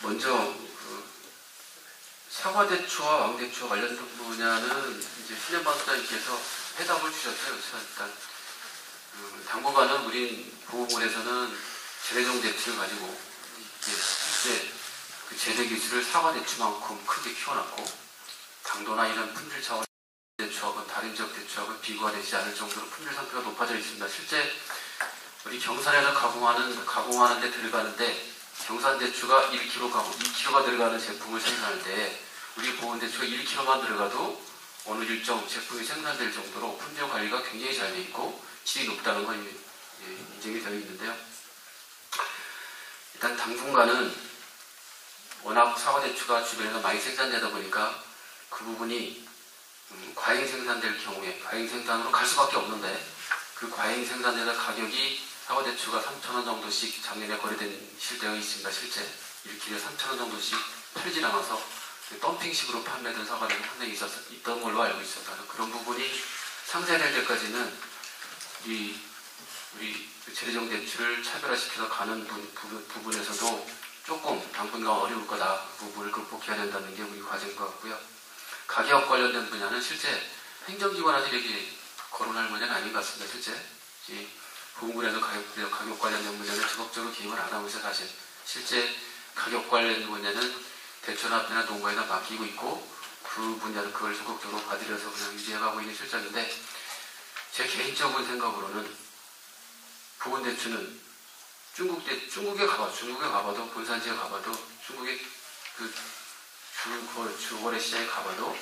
먼저 사과대추와 왕대추와 관련된 분야는 이제 신현반 소장님께서 해답을 주셨어요. 일단 당분간은 우린 보호군에서는 재래종 대추를 가지고 실제 그 재배 기술을 사과대추만큼 크게 키워놨고, 당도나 이런 품질 차원 대추하고 다른 지역 대추하고 비교가 되지 않을 정도로 품질 상태가 높아져 있습니다. 실제 우리 경산에서 가공하는 데 들어가는데, 경산 대추가 2kg가 들어가는 제품을 생산할 때 우리 보온 대추가 1kg만 들어가도 어느 일정 제품이 생산될 정도로 품질 관리가 굉장히 잘 돼 있고 질이 높다는 건 인정이 되어 있는데요. 일단 당분간은 워낙 사과대추가 주변에서 많이 생산되다 보니까 그 부분이 과잉 생산될 경우에 과잉 생산으로 갈 수밖에 없는데 그 과잉 생산되는 가격이 사과대추가 3,000원 정도씩 작년에 거래된 실태가 있습니다. 실제 1kg에 3,000원 정도씩 팔리지 않아서 덤핑식으로 판매된 사과들이 상당히 있던 걸로 알고 있습니다. 그런 부분이 상쇄될 때까지는 우리 재래종 대추를 차별화시켜서 가는 부분에서도 조금 당분간 어려울 거다. 그 부분을 극복해야 된다는 게 우리 과제인 것 같고요. 가격 관련된 분야는 실제 행정기관한테 거론할 문제는 아닌 것 같습니다. 실제 보건군에서 가격 관련된 문제는 적극적으로 개입을 안 하고 있어요. 사실 실제 가격 관련 문제는 대추연합회나 농가에다 맡기고 있고 그 분야는 그걸 적극적으로 받으려서 그냥 유지해가고 있는 실정인데 제 개인적인 생각으로는 보건대추는 중국에 가봐도 본산지에 가봐도 중국의 그 주거래 시장에 가봐도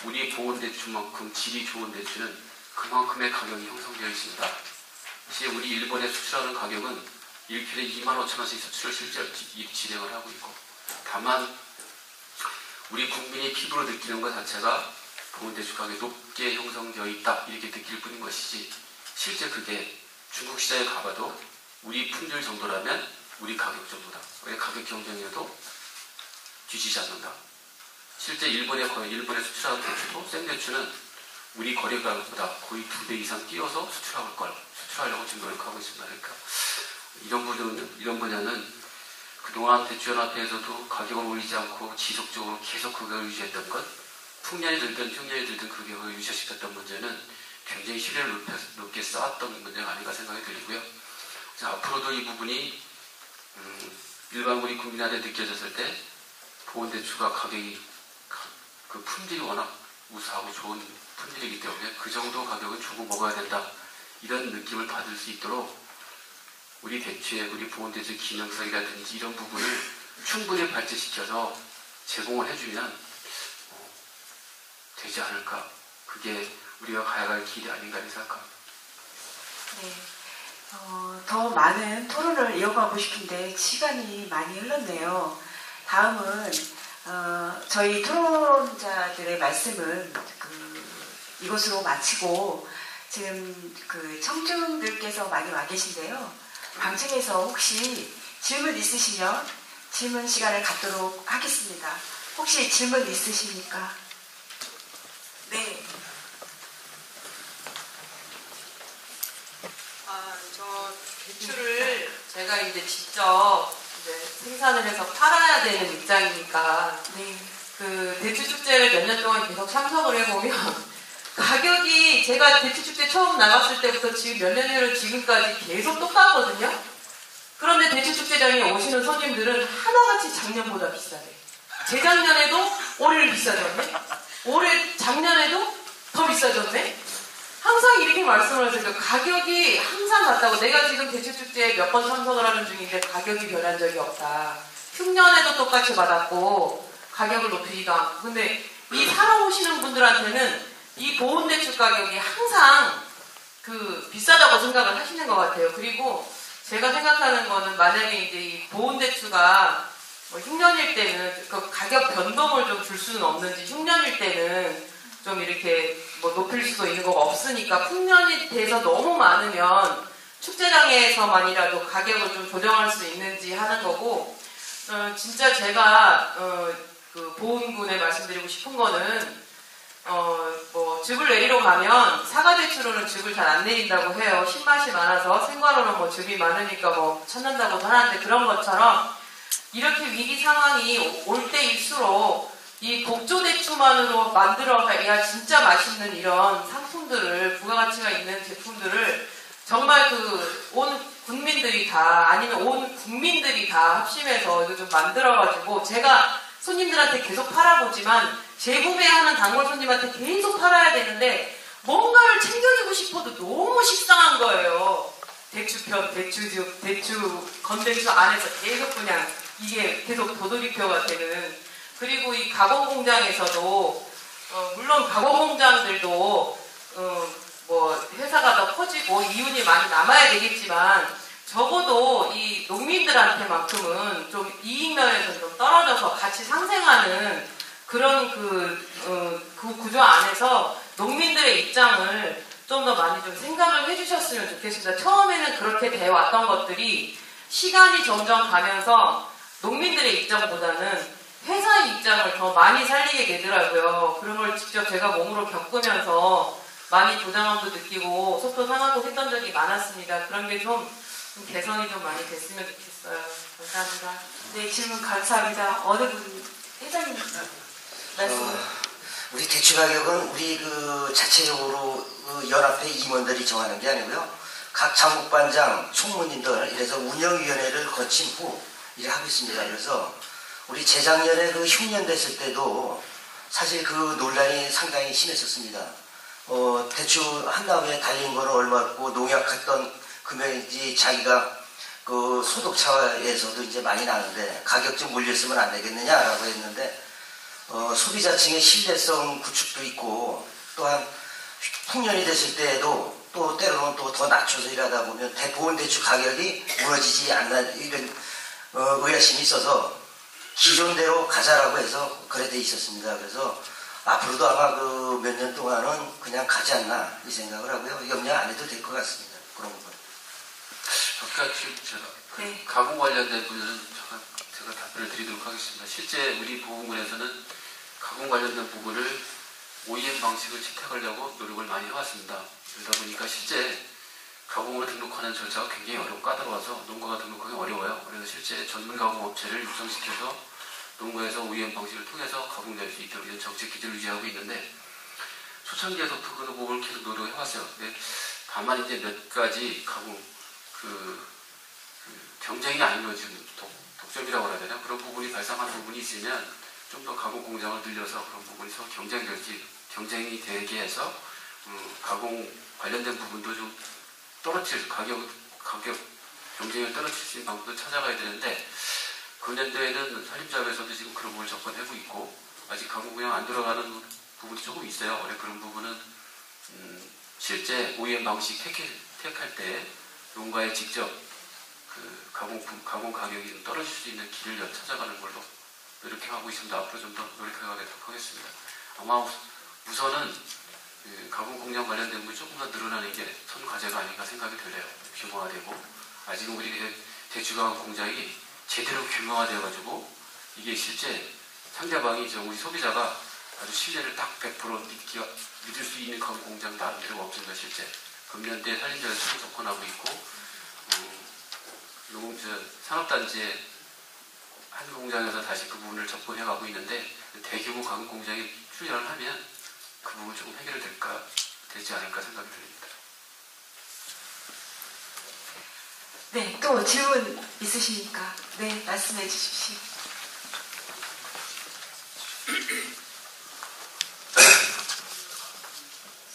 우리 보건대추만큼 질이 좋은 대추는 그만큼의 가격이 형성되어 있습니다. 실제 우리 일본에 수출하는 가격은 1kg에 25,000원씩 수출을 실제 진행을 하고 있고 다만 우리 국민이 피부로 느끼는 것 자체가 보건대추 가격이 높게 형성되어 있다 이렇게 느낄 뿐인 것이지 실제 그게 중국 시장에 가봐도 우리 품질 정도라면 우리 가격 정도다. 왜 가격 경쟁에도 뒤지지 않는다. 실제 일본에 수출하는 대추도 생대추는 우리 거래 가격보다 거의 2배 이상 뛰어서 수출하려고 지금 노력하고 있습니다. 그러니까 이런 분야는 그동안 대추연합회에서도 가격을 올리지 않고 지속적으로 계속 가격을 유지했던 것, 풍년이 들든 흉년이 들든 그 가격을 유지시켰던 문제는 굉장히 신뢰를 높게 쌓았던 문제가 아닌가 생각이 들고요. 앞으로도 이 부분이 일반 우리 국민한테 느껴졌을 때 보건대추가 가격이 그 품질이 워낙 우수하고 좋은 품질이기 때문에 그 정도 가격은 주고 먹어야 된다 이런 느낌을 받을 수 있도록 우리 대추의 우리 보건대추 기능성이라든지 이런 부분을 충분히 발전시켜서 제공을 해주면 되지 않을까. 그게 우리가 가야 할 길이 아닌가 생각합니다. 네. 더 많은 토론을 이어가고 싶은데 시간이 많이 흘렀네요. 다음은 저희 토론자들의 말씀은 이것으로 마치고 지금 청중들께서 많이 와 계신데요. 방청에서 혹시 질문 있으시면 질문 시간을 갖도록 하겠습니다. 혹시 질문 있으십니까? 네. 저 대추를 제가 이제 직접 생산을 해서 팔아야 되는 입장이니까 네. 그 대추 축제를 몇 년 동안 계속 참석을 해보면 가격이 제가 대추 축제 처음 나갔을 때부터 지금 몇 년으로 지금까지 계속 똑같거든요. 그런데 대추 축제장에 오시는 손님들은 하나같이 작년보다 비싸네. 재작년에도 올해는 비싸졌네. 올해 작년에도 더 비싸졌네. 항상 이렇게 말씀을 하세요. 가격이 항상 같다고. 내가 지금 대추축제에 몇 번 참석을 하는 중인데 가격이 변한 적이 없다. 흉년에도 똑같이 받았고 가격을 높이지도 않고. 근데 이 사러 오시는 분들한테는 이 보온대추 가격이 항상 비싸다고 생각을 하시는 것 같아요. 그리고 제가 생각하는 거는 만약에 이제 이 보온대추가 흉년일 때는 그 가격 변동을 좀 줄 수는 없는지 흉년일 때는 좀 이렇게 높일 수도 있는 거가 없으니까 풍년이 돼서 너무 많으면 축제장에서만이라도 가격을 좀 조정할 수 있는지 하는 거고 진짜 제가 그 보훈군에 말씀드리고 싶은 거는 즙을 내리러 가면 사과대추로는 즙을 잘 안 내린다고 해요. 신맛이 많아서 생과로는 즙이 많으니까 찾는다고도 하는데 그런 것처럼 이렇게 위기 상황이 올 때일수록 이 복조대추만으로 만들어야 진짜 맛있는 이런 상품들을 부가가치가 있는 제품들을 정말 온 국민들이 다 아니면 온 국민들이 다 합심해서 이거 좀 만들어가지고 제가 손님들한테 계속 팔아보지만 재구매하는 단골 손님한테 계속 팔아야 되는데 뭔가를 챙겨주고 싶어도 너무 식상한 거예요. 대추편, 대추즙, 건대추 안에서 계속 그냥 이게 계속 도돌이표가 되는. 그리고 이 가공공장에서도 물론 가공공장들도 회사가 더 커지고 이윤이 많이 남아야 되겠지만 적어도 이 농민들한테만큼은 좀 이익면에서 좀 떨어져서 같이 상생하는 그런 그 구조 안에서 농민들의 입장을 좀 더 많이 좀 생각을 해주셨으면 좋겠습니다. 처음에는 그렇게 돼 왔던 것들이 시간이 점점 가면서 농민들의 입장보다는 회사의 입장을 더 많이 살리게 되더라고요. 그런 걸 직접 제가 몸으로 겪으면서 많이 부담감도 느끼고 속도 상하고 했던 적이 많았습니다. 그런 게 좀 개선이 좀 많이 됐으면 좋겠어요. 감사합니다. 네, 질문 감사합니다. 어느 분 회장님 말씀. 우리 대출 가격은 우리 그 자체적으로 그 연합회 임원들이 정하는 게 아니고요. 각 장국반장, 총무님들 이래서 운영위원회를 거친 후 일을 하고 있습니다. 그래서 우리 재작년에 그 흉년 됐을 때도 사실 그 논란이 상당히 심했었습니다. 대출 한 다음에 달린 거는 얼마고 농약했던 금액인지 자기가 그 소득차에서도 이제 많이 나는데 가격 좀 올렸으면 안 되겠느냐라고 했는데 소비자층의 신뢰성 구축도 있고 또한 풍년이 됐을 때에도 또 때로는 또 더 낮춰서 일하다 보면 보험대출 가격이 무너지지 않나 이런 의아심이 있어서 기존대로 가자라고 해서 그래 돼 있었습니다. 그래서 앞으로도 아마 그 몇 년 동안은 그냥 가지 않나 이 생각을 하고요. 염려 안 해도 될 것 같습니다. 그런 부분. 아까 지금 제가 네. 가공 관련된 부분은 제가 답변을 드리도록 하겠습니다. 실제 우리 보험군에서는 가공 관련된 부분을 OEM 방식을 채택하려고 노력을 많이 해왔습니다. 그러다 보니까 실제 가공으로 등록하는 절차가 굉장히 어렵고 까다로워서 농가가 등록하기 어려워요. 그래서 실제 전문 가공 업체를 육성시켜서 농가에서 OEM 방식을 통해서 가공될 수 있도록 이런 정책 기준을 유지하고 있는데 초창기에서부터 그 부분을 계속 노력해왔어요. 근데 다만 이제 몇 가지 가공 경쟁이 아니면 지금 독점이라고 해야 되나? 그런 부분이 발생한 부분이 있으면 좀 더 가공 공장을 늘려서 그런 부분에서 경쟁이 되게 해서 가공 관련된 부분도 좀 가격 경쟁을 떨어뜨릴 수 있는 방법도 찾아가야 되는데 금년도에는 산림자업에서도 지금 그런 부분을 접근하고 있고 아직 가공 공장 안 들어가는 부분이 조금 있어요. 원래 그런 부분은 실제 OEM 방식 택할 때 농가에 직접 그 가공 가격이 좀 떨어질 수 있는 길을 찾아가는 걸로 노력해가고 있습니다. 앞으로 좀 더 노력해가도록 하겠습니다. 아마 우선은 그 가공 공장 관련된 부분이 조금 더 늘어나는 게 선 과제가 아닌가 생각이 들어요. 규모화되고 아직은 우리 대추가공 공장이 제대로 규모화되어가지고 이게 실제 상대방이 우리 소비자가 아주 신뢰를 딱 100% 믿을 수 있는 가공 공장 나름대로 없습니다. 실제 금년대 산림자를 처음 접근하고 있고 산업단지의 한 공장에서 다시 그 부분을 접근해가고 있는데 대규모 가공 공장이 출연을 하면 그 부분 조금 되지 않을까 생각이 듭니다. 네, 또 질문 있으십니까? 네, 말씀해 주십시오.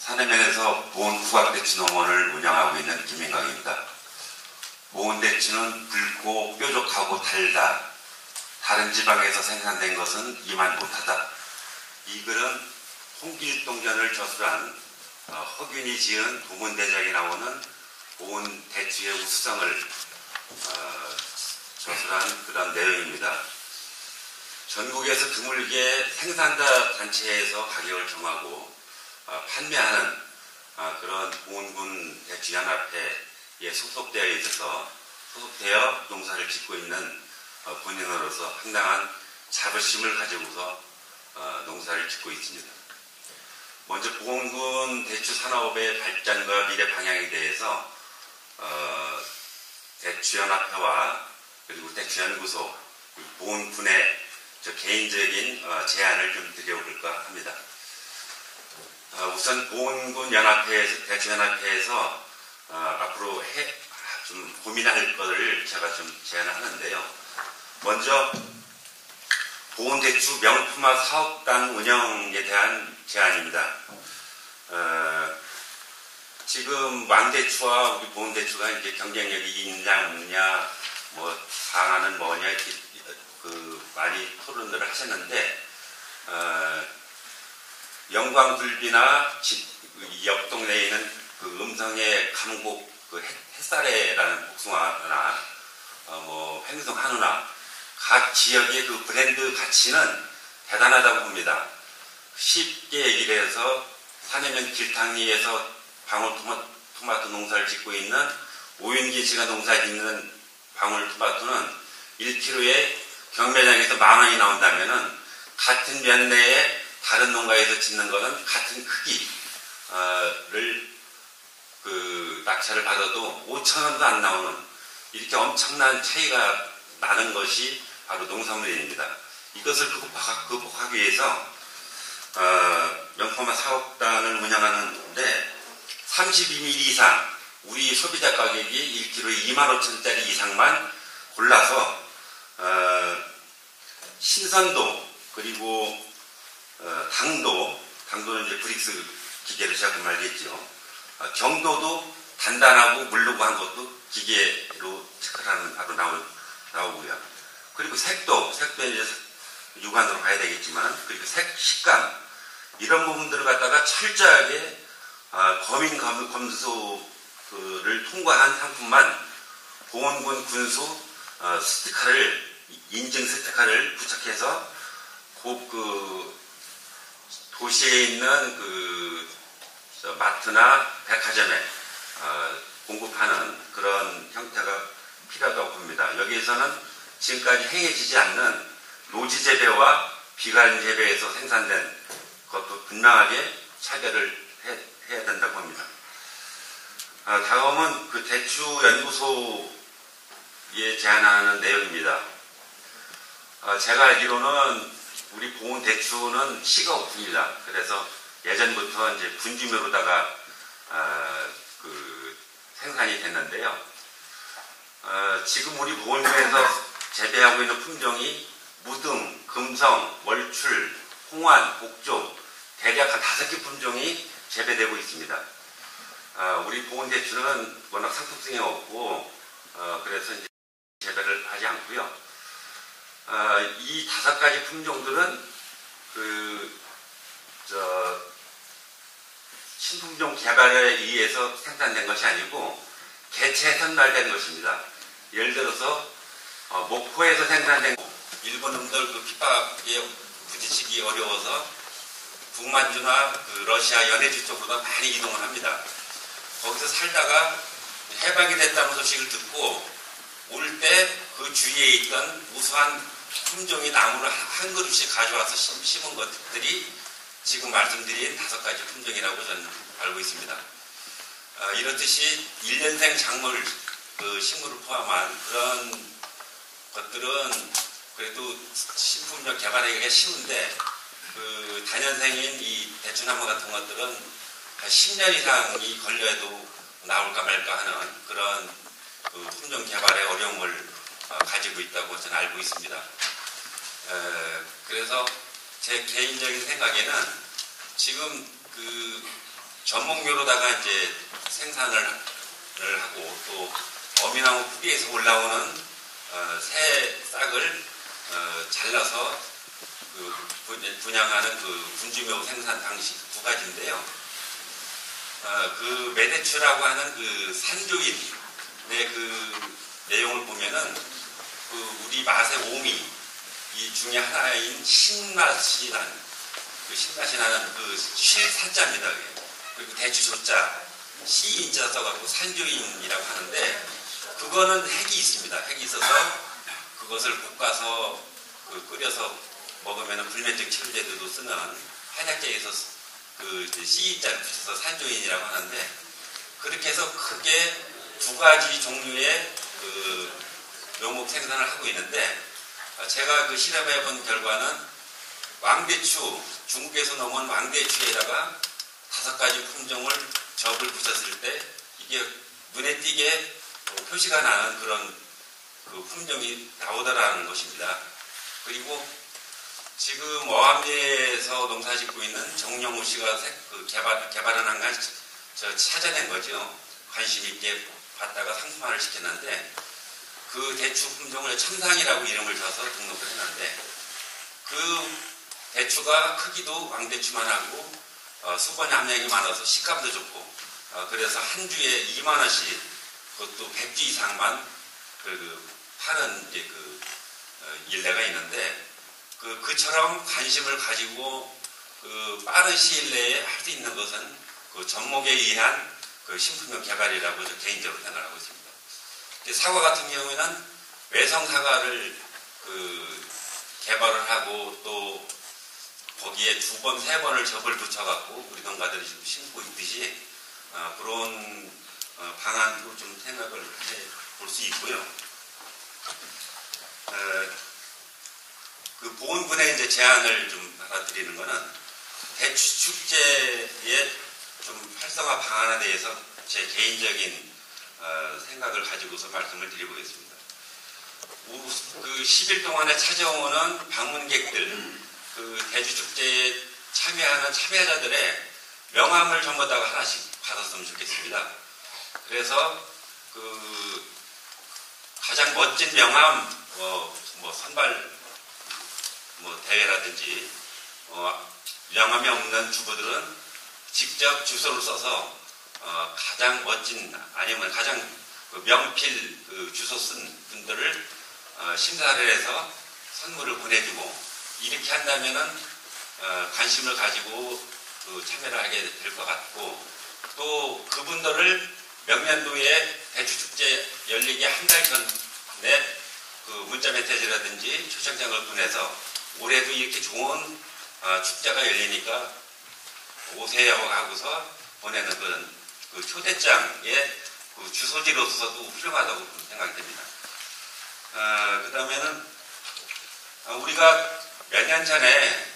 산해면에서 보온국악대추농원을 운영하고 있는 김민강입니다. 보온대추는 붉고 뾰족하고 달다. 다른 지방에서 생산된 것은 이만 못하다. 이 글은 홍길동전을 저술한 허균이 지은 도문대작에 나오는 보온대추의 우수성을 저술한 그런 내용입니다. 전국에서 드물게 생산자 단체에서 가격을 정하고 판매하는 그런 보온군 대추연합회에 소속되어 농사를 짓고 있는 본인으로서 상당한 자부심을 가지고서 농사를 짓고 있습니다. 먼저 보온군 대추 산업의 발전과 미래 방향에 대해서 대추연합회와 그리고 대추연구소, 보온군의 개인적인 제안을 좀 드려볼까 합니다. 우선 보온군 대추연합회에서 앞으로 좀 고민할 것을 제가 좀 제안을 하는데요. 먼저 보온대추 명품화 사업단 운영에 대한 제안입니다. 지금 왕대추와 우리 보온대추가 이제 경쟁력이 있냐 없냐, 상하는 뭐냐 이렇게 많이 토론을 하셨는데 영광굴비나 옆 동네에 있는 그 음성의 감곡 그 햇살에라는 복숭아나 뭐 횡성 한우나 각 지역의 그 브랜드 가치는 대단하다고 봅니다. 쉽게 얘기를 해서 산해면 길탕리에서 방울토마토 농사를 짓고 있는 오윤기 씨가 농사 짓는 방울토마토는 1kg에 경매장에서 10,000원이 나온다면은 같은 면 내에 다른 농가에서 짓는 거는 같은 크기를 그 낙찰을 받아도 5,000원도 안 나오는 이렇게 엄청난 차이가 나는 것이 바로 농산물입니다. 이것을 극복하기 위해서 명품화 사업단을 운영하는데 32mm 이상 우리 소비자 가격이 1kg에 25,000원짜리 이상만 골라서 신선도 그리고 당도는 이제 브릭스 기계를 시작하면 알겠죠. 경도도 단단하고 물르고 한 것도 기계로 체크를 하는 바로 나오고요. 그리고 색도 이제 육안으로 봐야 되겠지만, 그리고 색, 식감 이런 부분들을 갖다가 철저하게 검인 검수를 통과한 상품만 보건군 군수 인증 스티커를 부착해서 그 도시에 있는 그 마트나 백화점에 공급하는 그런 형태가 필요하다고 봅니다. 여기에서는 지금까지 행해지지 않는 노지 재배와 비관 재배에서 생산된 것도 분명하게 차별을 해야 된다고 합니다. 다음은 그 대추 연구소에 제안하는 내용입니다. 제가 알기로는 우리 보은 대추는 씨가 없습니다. 그래서 예전부터 이제 분주묘로다가 그 생산이 됐는데요. 지금 우리 보은묘에서 재배하고 있는 품종이 무등, 금성, 월출, 홍환, 복조 대략 한 5개 품종이 재배되고 있습니다. 우리 보은 대추는 워낙 상품성이 없고 그래서 이제 재배를 하지 않고요. 이 5가지 품종들은 신품종 개발에 의해서 생산된 것이 아니고 개체 선발된 것입니다. 예를 들어서 목포에서 생산된 일본 놈들 그 핍박에 부딪히기 어려워서 북만주나 그 러시아 연해주 쪽으로 많이 이동을 합니다. 거기서 살다가 해방이 됐다는 소식을 듣고 올 때 그 주위에 있던 우수한 품종의 나무를 한 그루씩 가져와서 심은 것들이 지금 말씀드린 5가지 품종이라고 저는 알고 있습니다. 이렇듯이 1년생 작물, 그 식물을 포함한 그런 것들은 그래도 신품종 개발하기가 쉬운데 그 단연생인 이 대추나무 같은 것들은 한 10년 이상이 걸려도 나올까 말까 하는 그런 그 품종 개발의 어려움을 가지고 있다고 저는 알고 있습니다. 그래서 제 개인적인 생각에는 지금 그 전목묘로다가 이제 생산을 하고 또 어미나무 뿌리에서 올라오는 새 싹을 잘라서 그 분양하는 그 분주묘 생산 방식 2가지인데요. 그 매대추라고 하는 그 산조인의 그 내용을 보면은 그 우리 맛의 오미 이 중에 하나인 신맛이 나는 그 실산자입니다. 그리고 대추조자 시인자 써갖고 산조인이라고 하는데 그거는 핵이 있습니다. 핵이 있어서 그것을 볶아서 끓여서 먹으면 불면증 치료제도도 쓰는 한약재에서 그 시인자를 붙여서 산조인이라고 하는데 그렇게 해서 크게 2가지 종류의 그 묘목 생산을 하고 있는데 제가 그 실험해 본 결과는 왕대추, 중국에서 넘은 왕대추에다가 5가지 품종을 접을 붙였을 때 이게 눈에 띄게 표시가 나는 그런 그 품종이 나오더라는 것입니다. 그리고 지금 어암리에서 농사 짓고 있는 정영우 씨가 개발을 한 걸 찾아낸 거죠. 관심 있게 받다가 상품화를 시켰는데 그 대추 품종을 천상이라고 이름을 줘서 등록을 했는데 그 대추가 크기도 왕대추만 하고 수분 함량이 많아서 식감도 좋고 그래서 한 주에 2만 원씩 그것도 100주 이상만 파는 이제 일례가 있는데 그처럼 관심을 가지고 빠른 시일 내에 할 수 있는 것은 접목에 의한 신품명 개발이라고 저 개인적으로 생각하고 있습니다. 사과 같은 경우에는 외성 사과를 개발을 하고 또 거기에 2번, 3번을 접을 붙여갖고 우리 농가들이 지금 심고 있듯이 그런 방안도 좀 생각을 해볼 수 있고요. 보훈군의 이제 제안을 좀 받아들이는 거는 대추축제의 좀 활성화 방안에 대해서 제 개인적인 생각을 가지고서 말씀을 드려보겠습니다. 10일 동안에 찾아오는 방문객들, 대추축제에 참여하는 참여자들의 명함을 전부 다 하나씩 받았으면 좋겠습니다. 그래서 가장 멋진 명함, 선발 대회라든지 명함이 없는 주부들은 직접 주소를 써서 가장 멋진 아니면 가장 명필 주소 쓴 분들을 심사를 해서 선물을 보내주고 이렇게 한다면은 관심을 가지고 참여를 하게 될 것 같고 또 그분들을 명년도에 대추축제 열리기 한 달 전에 문자 메시지라든지 초청장을 보내서 올해도 이렇게 좋은 축제가 열리니까 오세요 하고서 보내는 그런 초대장의 주소지로서도 훌륭하다고 생각이 됩니다. 그 다음에는 우리가 몇 년 전에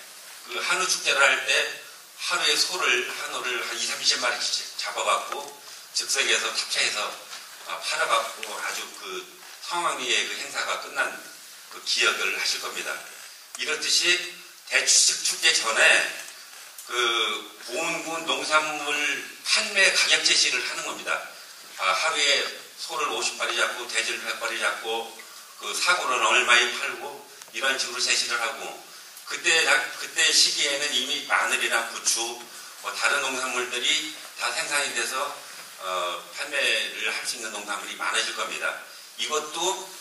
한우 축제를 할 때 하루에 한우를 한 20-30마리씩 잡아갖고 즉석에서 탑차해서 팔아갖고 아주 성황리의 행사가 끝난 기억을 하실 겁니다. 이렇듯이 대추축제 전에 보훈군 농산물 판매 가격 제시를 하는 겁니다. 하루에 소를 50마리 잡고 돼지를 100마리 잡고 사고는 얼마에 팔고 이런 식으로 제시를 하고 그때 시기에는 이미 마늘이나 부추 다른 농산물들이 다 생산이 돼서 판매를 할 수 있는 농산물이 많아질 겁니다. 이것도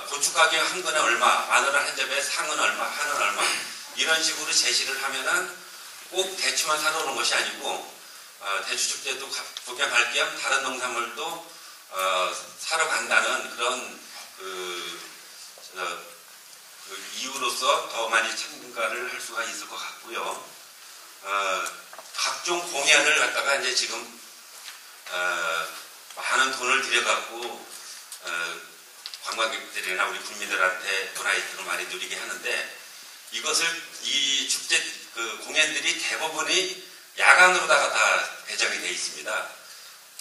고추 가격 한 근에 얼마, 마늘 한 접에 상은 얼마, 한은 얼마 이런 식으로 제시를 하면은 꼭 대추만 사러 오는 것이 아니고 대추축제도 구경할 겸 다른 농산물도 사러 간다는 그런 이유로서 더 많이 참가를 할 수가 있을 것 같고요. 각종 공연을 갖다가 이제 지금 많은 돈을 들여갖고 관광객들이나 우리 국민들한테 문화이트를 많이 누리게 하는데 이 축제 공연들이 대부분이 야간으로다가 다 배정이 되어 있습니다.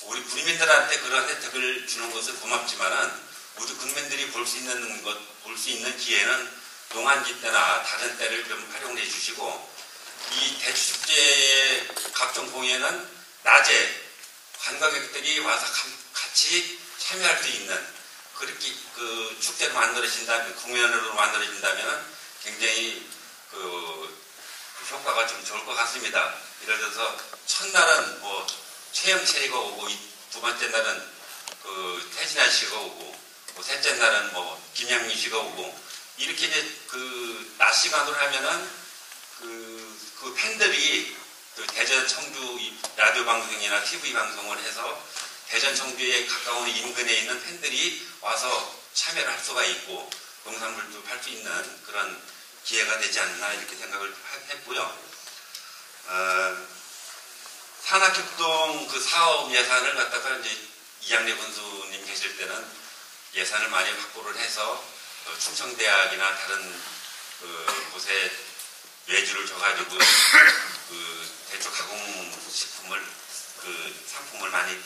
우리 국민들한테 그런 혜택을 주는 것은 고맙지만은 우리 국민들이 볼 수 있는 기회는 농한기 때나 다른 때를 좀 활용해 주시고 이 대추축제의 각종 공연은 낮에 관광객들이 와서 같이 참여할 수 있는 그렇게 축제로 만들어진다면 공연으로 만들어진다면 굉장히 효과가 좀 좋을 것 같습니다. 예를 들어서 첫날은 최영철이가 오고 두 번째 날은 태진아 씨가 오고 셋째 날은 김양민 씨가 오고 이렇게 이제 낮 시간으로 하면은 팬들이 대전 청주 라디오 방송이나 TV 방송을 해서 대전 청주에 가까운 인근에 있는 팬들이 와서 참여를 할 수가 있고 농산물도 팔 수 있는 그런 기회가 되지 않나 이렇게 생각을 했고요. 산악협동 사업 예산을 갖다가 이제 이양래 군수님 계실 때는 예산을 많이 확보를 해서 충청대학이나 다른 곳에 외주를 줘가지고 대추 가공식품을 상품을 많이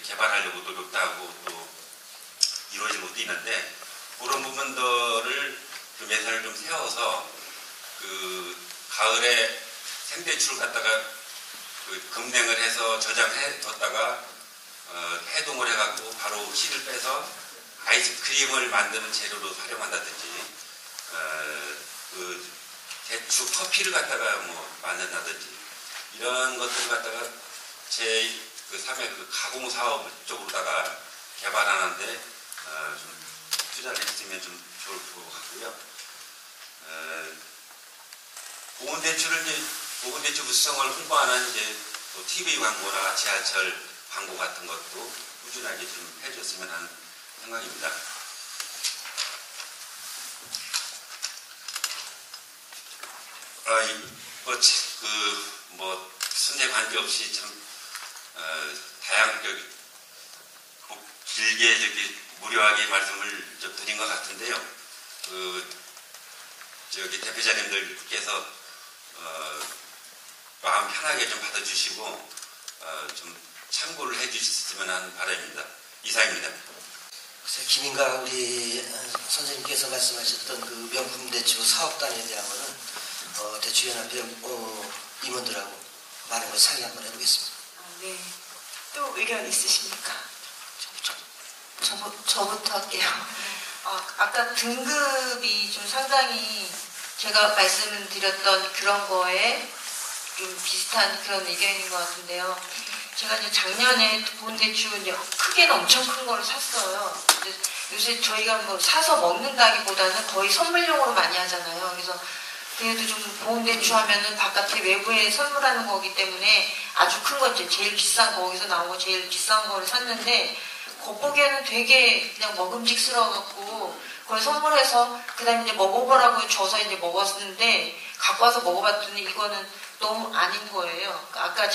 개발하려고 노력도 하고 또 이루어진 것도 있는데 그런 부분들을 좀 예산을 좀 세워서 가을에 생대추를 갖다가 금냉을 해서 저장해 뒀다가 해동을 해갖고 바로 씨를 빼서 아이스크림을 만드는 재료로 활용한다든지 대추 커피를 갖다가 만든다든지 이런 것들을 갖다가 제 3회 가공 사업 쪽으로다가 개발하는데 좀 투자를 했으면 좀 좋을 것 같고요. 보건대출 우수성을 홍보하는 이제 또 TV 광고나 지하철 광고 같은 것도 꾸준하게 좀 해줬으면 하는 생각입니다. 순회 관계없이 참 다양하게 길게 무료하게 말씀을 좀 드린 것 같은데요. 대표자님들께서 마음 편하게 좀 받아주시고 좀 참고를 해주셨으면 하는 바람입니다. 이상입니다. 김인가 우리 선생님께서 말씀하셨던 그 명품 대출 사업단에 대한 거는 대출연합회 임원들하고 많은 걸 상의 한번 해보겠습니다. 네. 또 의견 있으십니까? 저부터 할게요. 아까 등급이 좀 상당히 제가 말씀을 드렸던 그런 거에 좀 비슷한 그런 의견인 것 같은데요. 제가 이제 작년에 보건대출 이제 크게는 엄청 큰 거를 샀어요. 요새 저희가 뭐 사서 먹는다기보다는 거의 선물용으로 많이 하잖아요. 그래서 그래도 좀 보험대출 하면은 바깥에 외부에 선물하는 거기 때문에 아주 큰 거 이제 제일 비싼 거기서 나온 거 제일 비싼 거를 샀는데 겉보기에는 되게 그냥 먹음직스러워갖고 그걸 선물해서 그다음에 이제 먹어보라고 줘서 이제 먹었는데 갖고 와서 먹어봤더니 이거는 너무 아닌 거예요. 아까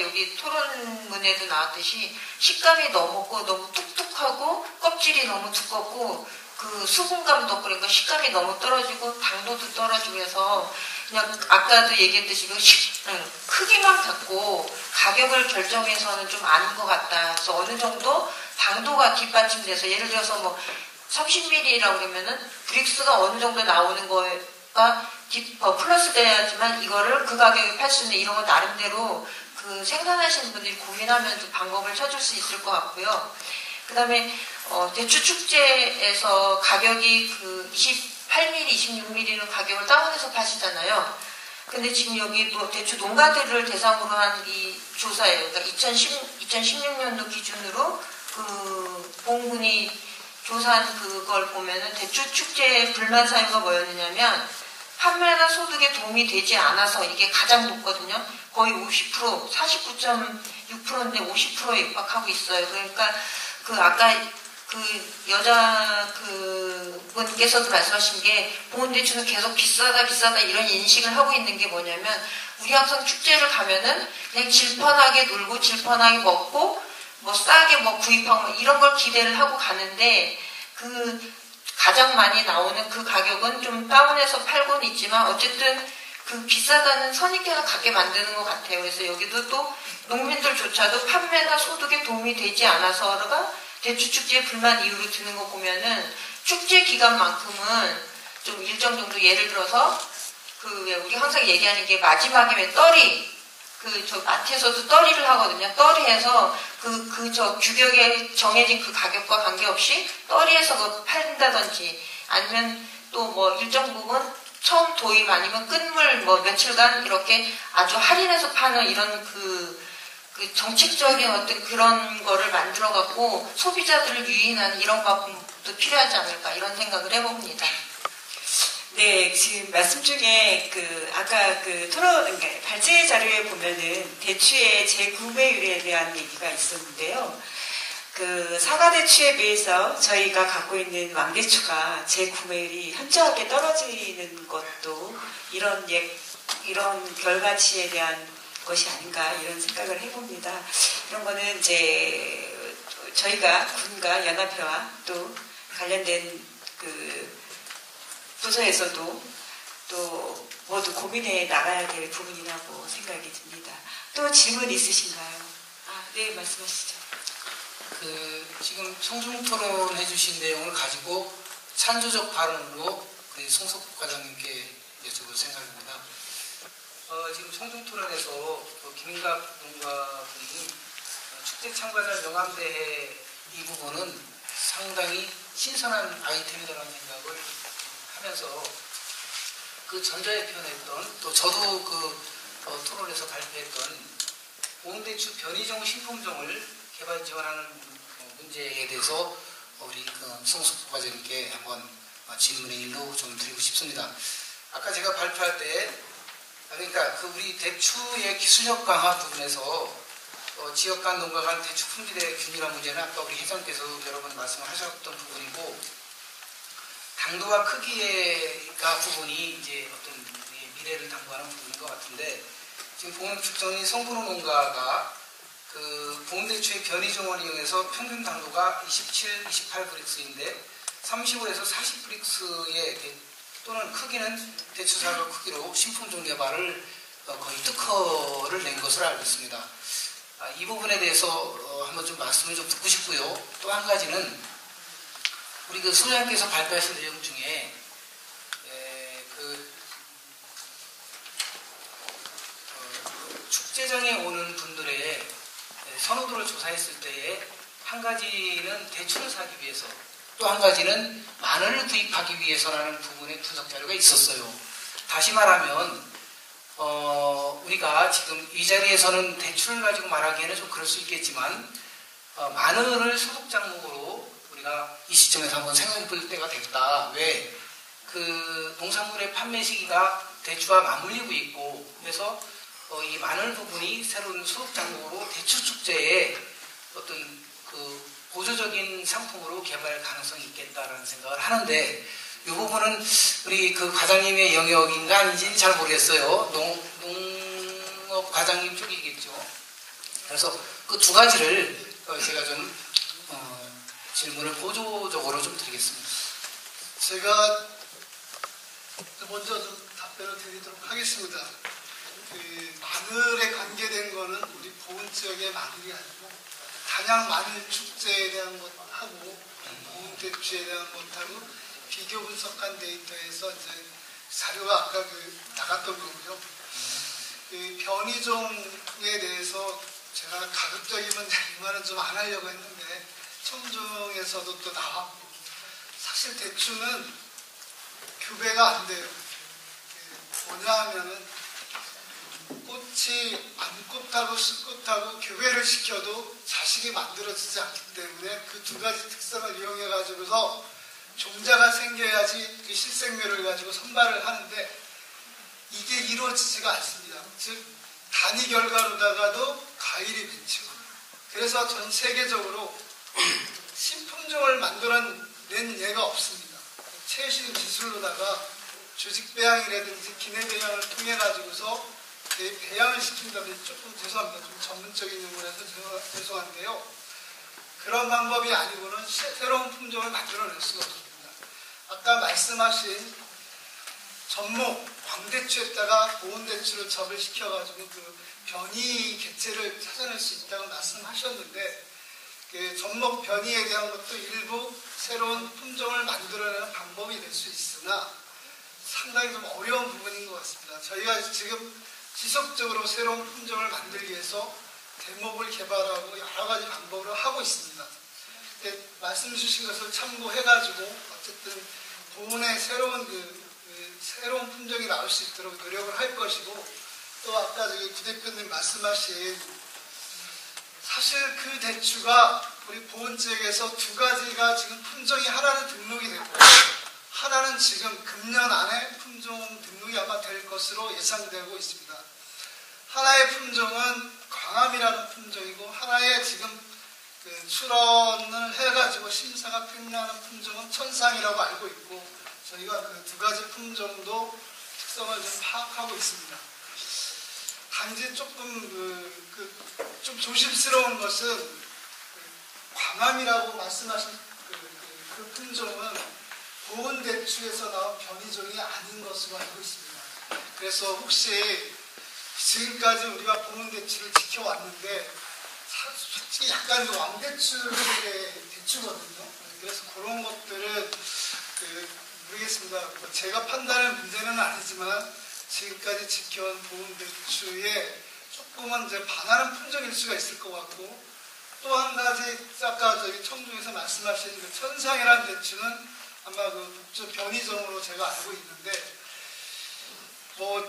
여기 토론문에도 나왔듯이 식감이 너무 뚝뚝하고 껍질이 너무 두껍고 그 수분감도 그러니까 식감이 너무 떨어지고 당도도 떨어지고 해서 그냥 아까도 얘기했듯이 크기만 갖고 가격을 결정해서는 좀 아닌 것 같다. 그래서 어느 정도 당도가 뒷받침돼서 예를 들어서 뭐 30ml라고 그러면은 브릭스가 어느 정도 나오는 거가 플러스 돼야지만 이거를 그 가격에 팔 수 있는 이런 거 나름대로 그 생산하시는 분들이 고민하면서 방법을 찾을 수 있을 것 같고요. 그 다음에 대추축제에서 가격이 그 28mm, 26mm는 가격을 다운해서 파시잖아요. 근데 지금 여기 대추 농가들을 대상으로 한 이 조사예요. 그러니까 2016년도 기준으로 그 보험군이 조사한 그걸 보면은 대추축제의 불만 사유가 뭐였느냐면 판매나 소득에 도움이 되지 않아서 이게 가장 높거든요. 거의 50%, 49.6%인데 50%에 육박하고 있어요. 그러니까 아까 여자 분께서도 말씀하신 게 보건대출은 계속 비싸다 이런 인식을 하고 있는 게 뭐냐면 우리 항상 축제를 가면은 그냥 질펀하게 놀고 질펀하게 먹고 뭐 싸게 뭐 구입하고 이런 걸 기대를 하고 가는데 가장 많이 나오는 그 가격은 좀 다운해서 팔고는 있지만 어쨌든 그 비싸다는 선입견을 갖게 만드는 것 같아요. 그래서 여기도 또 농민들조차도 판매나 소득에 도움이 되지 않아서가 대추축제 불만 이유로 드는 거 보면은 축제 기간만큼은 좀 일정 정도 예를 들어서 우리 항상 얘기하는 게 마지막에 왜 떨이 저 마트에서도 떨이를 하거든요. 떨이해서 규격에 정해진 그 가격과 관계없이 떨이해서 그걸 판다든지 아니면 또 뭐 일정 부분 처음 도입 아니면 끝물 뭐 며칠간 이렇게 아주 할인해서 파는 이런 그 정책적인 어떤 그런 거를 만들어갖고 소비자들을 유인하는 이런 방법도 필요하지 않을까 이런 생각을 해봅니다. 네, 지금 말씀 중에 아까 토론, 발제 자료에 보면은 대추의 재구매율에 대한 얘기가 있었는데요. 사과대추에 비해서 저희가 갖고 있는 왕대추가 재구매율이 현저하게 떨어지는 것도 이런 결과치에 대한 것이 아닌가 이런 생각을 해봅니다. 이런 거는 저희가 군과 연합회와 또 관련된 부서에서도 또 모두 고민해 나가야 될 부분이라고 생각이 듭니다. 또 질문 있으신가요? 네, 말씀하시죠. 지금 청중토론 해주신 내용을 가지고 찬조적 발언으로 송석국 과장님께 여쭤볼 생각입니다. 지금 청중토론에서 김인갑 농가분이 축제 참가자 명함대회 이 부분은 상당히 신선한 아이템이라는 생각을 하면서 전자에 표현했던 또 저도 토론에서 발표했던 보험대출 변이종 신품종을 개발 지원하는 문제에 대해서 우리 송석호 과장님께 한번 질문의 일로 좀 드리고 싶습니다. 아까 제가 발표할 때, 그러니까 우리 대추의 기술력 강화 부분에서 지역 간 농가 간 대추 품질의 균일한 문제는 아까 우리 회장께서 여러 번 말씀을 하셨던 부분이고, 당도와 크기가 부분이 이제 어떤 미래를 당부하는 부분인 것 같은데, 지금 보면 국정이 성분호 농가가 보온대추의 변이종을 이용해서 평균 당도가 27, 28브릭스인데 35에서 40브릭스의 또는 크기는 대추 사료 크기로 신품종 개발을 거의 특허를 낸 것으로 알고 있습니다. 이 부분에 대해서 한번 좀 말씀을 좀 듣고 싶고요. 또 한 가지는 우리 소장님께서 발표하신 내용 중에 축제장에 오는 분들의 선호도를 조사했을 때에 한 가지는 대추를 사기 위해서, 또 한 가지는 마늘을 구입하기 위해서라는 부분의 분석 자료가 있었어요. 다시 말하면 우리가 지금 이 자리에서는 대추를 가지고 말하기에는 좀 그럴 수 있겠지만 마늘을 소득 작목으로 우리가 이 시점에서 한번 생각해 볼 때가 됐다. 왜? 농산물의 판매 시기가 대추와 맞물리고 있고, 그래서 이 마늘 부분이 새로운 소득 작목으로 대추 축제에 어떤 보조적인 상품으로 개발 가능성이 있겠다라는 생각을 하는데, 이 부분은 우리 과장님의 영역인가 아닌지는 잘 모르겠어요. 농업 과장님 쪽이겠죠. 그래서 그 두 가지를 제가 좀 질문을 보조적으로 좀 드리겠습니다. 제가 먼저 좀 답변을 드리도록 하겠습니다. 마늘에 관계된 거는 우리 보은 지역의 마늘이 아니고 단양 마늘 축제에 대한 것하고 보은 대추에 대한 것하고 비교 분석한 데이터에서 이제 자료가 아까 나갔던 거고요. 변이종에 대해서 제가 가급적이면 이 말은 좀 안 하려고 했는데 청중에서도 또 나왔고, 사실 대추는 교배가 안 돼요. 뭐냐 하면은 꽃이 암꽃하고 수꽃하고 교배를 시켜도 자식이 만들어지지 않기 때문에 그 두 가지 특성을 이용해 가지고서 종자가 생겨야지 그 실생묘를 가지고 선발을 하는데 이게 이루어지지가 않습니다. 즉 단위 결과로다가도 과일이 맺히고, 그래서 전 세계적으로 신품종을 만들어낸 예가 없습니다. 최신 기술로다가 조직배양이라든지 기내배양을 통해 가지고서 배양을 시킨다면 조금 죄송합니다. 좀 전문적인 용어라서 죄송한데요. 그런 방법이 아니고는 새로운 품종을 만들어낼 수가 없습니다. 아까 말씀하신 전목, 광대추에다가 보온대추를 접을 시켜가지고 변이 개체를 찾아낼 수 있다고 말씀하셨는데, 전목 변이에 대한 것도 일부 새로운 품종을 만들어내는 방법이 될 수 있으나 상당히 좀 어려운 부분인 것 같습니다. 저희가 지금 지속적으로 새로운 품종을 만들기 위해서 대목을 개발하고 여러 가지 방법으로 하고 있습니다. 말씀 주신 것을 참고해가지고 어쨌든 보온의 새로운 품종이 나올 수 있도록 노력을 할 것이고, 또 아까 부대표님 말씀하신 사실 그 대추가 우리 보온 지역에서 두 가지가 지금 품종이 하나는 등록이 됐고 하나는 지금 금년 안에 품종 등록이 아마 될 것으로 예상되고 있습니다. 하나의 품종은 광암이라는 품종이고 하나의 지금 출원을 해가지고 심사가 평가하는 품종은 천상이라고 알고 있고, 저희가 그 두 가지 품종도 특성을 좀 파악하고 있습니다. 단지 조금 좀 조심스러운 것은 광암이라고 말씀하신 그 품종은 보온 대추에서 나온 변이종이 아닌 것으로 알고 있습니다. 그래서 혹시 지금까지 우리가 보온 대추를 지켜왔는데 솔직히 약간 왕대추의 대추거든요. 그래서 그런 것들은 모르겠습니다. 제가 판단할 문제는 아니지만 지금까지 지켜온 보온 대추에 조금은 이제 반하는 품종일 수가 있을 것 같고, 또 한 가지 아까 청중에서 말씀하신 그 천상이라는 대추는 아마 북쪽 변이종으로 제가 알고 있는데,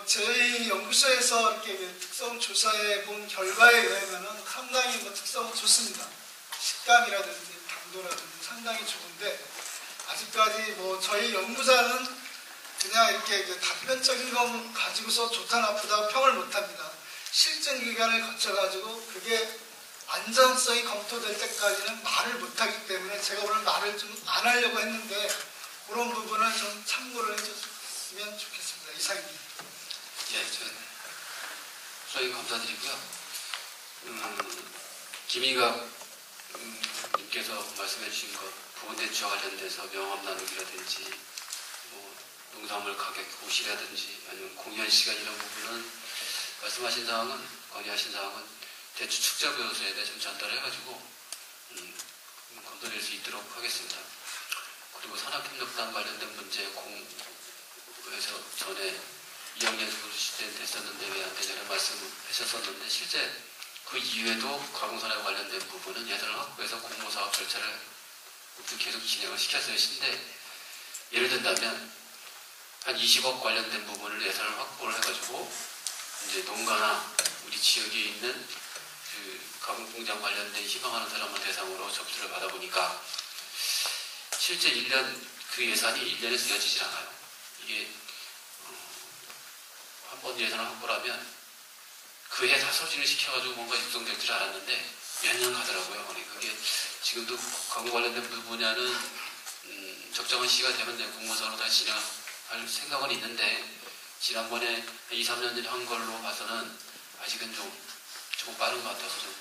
저희 연구소에서 이렇게 특성 조사해 본 결과에 의하면은 상당히 특성은 좋습니다. 식감이라든지 강도라든지 상당히 좋은데 아직까지 뭐 저희 연구자는 그냥 이렇게 단편적인 것 가지고서 좋다 나쁘다 평을 못합니다. 실증 기간을 거쳐가지고 그게 안전성이 검토될 때까지는 말을 못하기 때문에 제가 오늘 말을 좀 안 하려고 했는데 그런 부분을 좀 참고를 해줬으면 좋겠습니다. 이상입니다. 예, 저희 감사드리고요. 김희갑 님께서 말씀해 주신 것, 보건대추와 관련돼서 명함 나누기라든지 뭐 농산물 가격 고시라든지 아니면 공연 시간 이런 부분은 말씀하신 사항은, 건의하신 사항은 대추 축자부요소에 대해 좀 전달해가지고 검토될 수 있도록 하겠습니다. 그리고 산업협력단 관련된 문제 공에서 전에 2학년 수시때 됐었는데 왜 안 되냐는 말씀하셨었는데 실제 그 이후에도 가공산업 관련된 부분은 예산을 확보해서 공모사업 절차를 계속 진행을 시켰어요. 근데 예를 든다면 한 20억 관련된 부분을 예산을 확보를 해가지고 이제 농가나 우리 지역에 있는 그 가공공장 관련된 희망하는 사람을 대상으로 접수를 받아보니까 실제 1년 그 예산이 1년에 쓰여지질 않아요. 이게 한 번 예산을 확보하면 그 해 다 소진을 시켜가지고 뭔가 육성될 줄 알았는데 몇 년 가더라고요. 그게 지금도 가공 관련된 분야는 적정한 시기가 되면 공모사로 다시 진행할 생각은 있는데 지난번에 2, 3년 전에 한 걸로 봐서는 아직은 조금 빠른 것 같아서 좀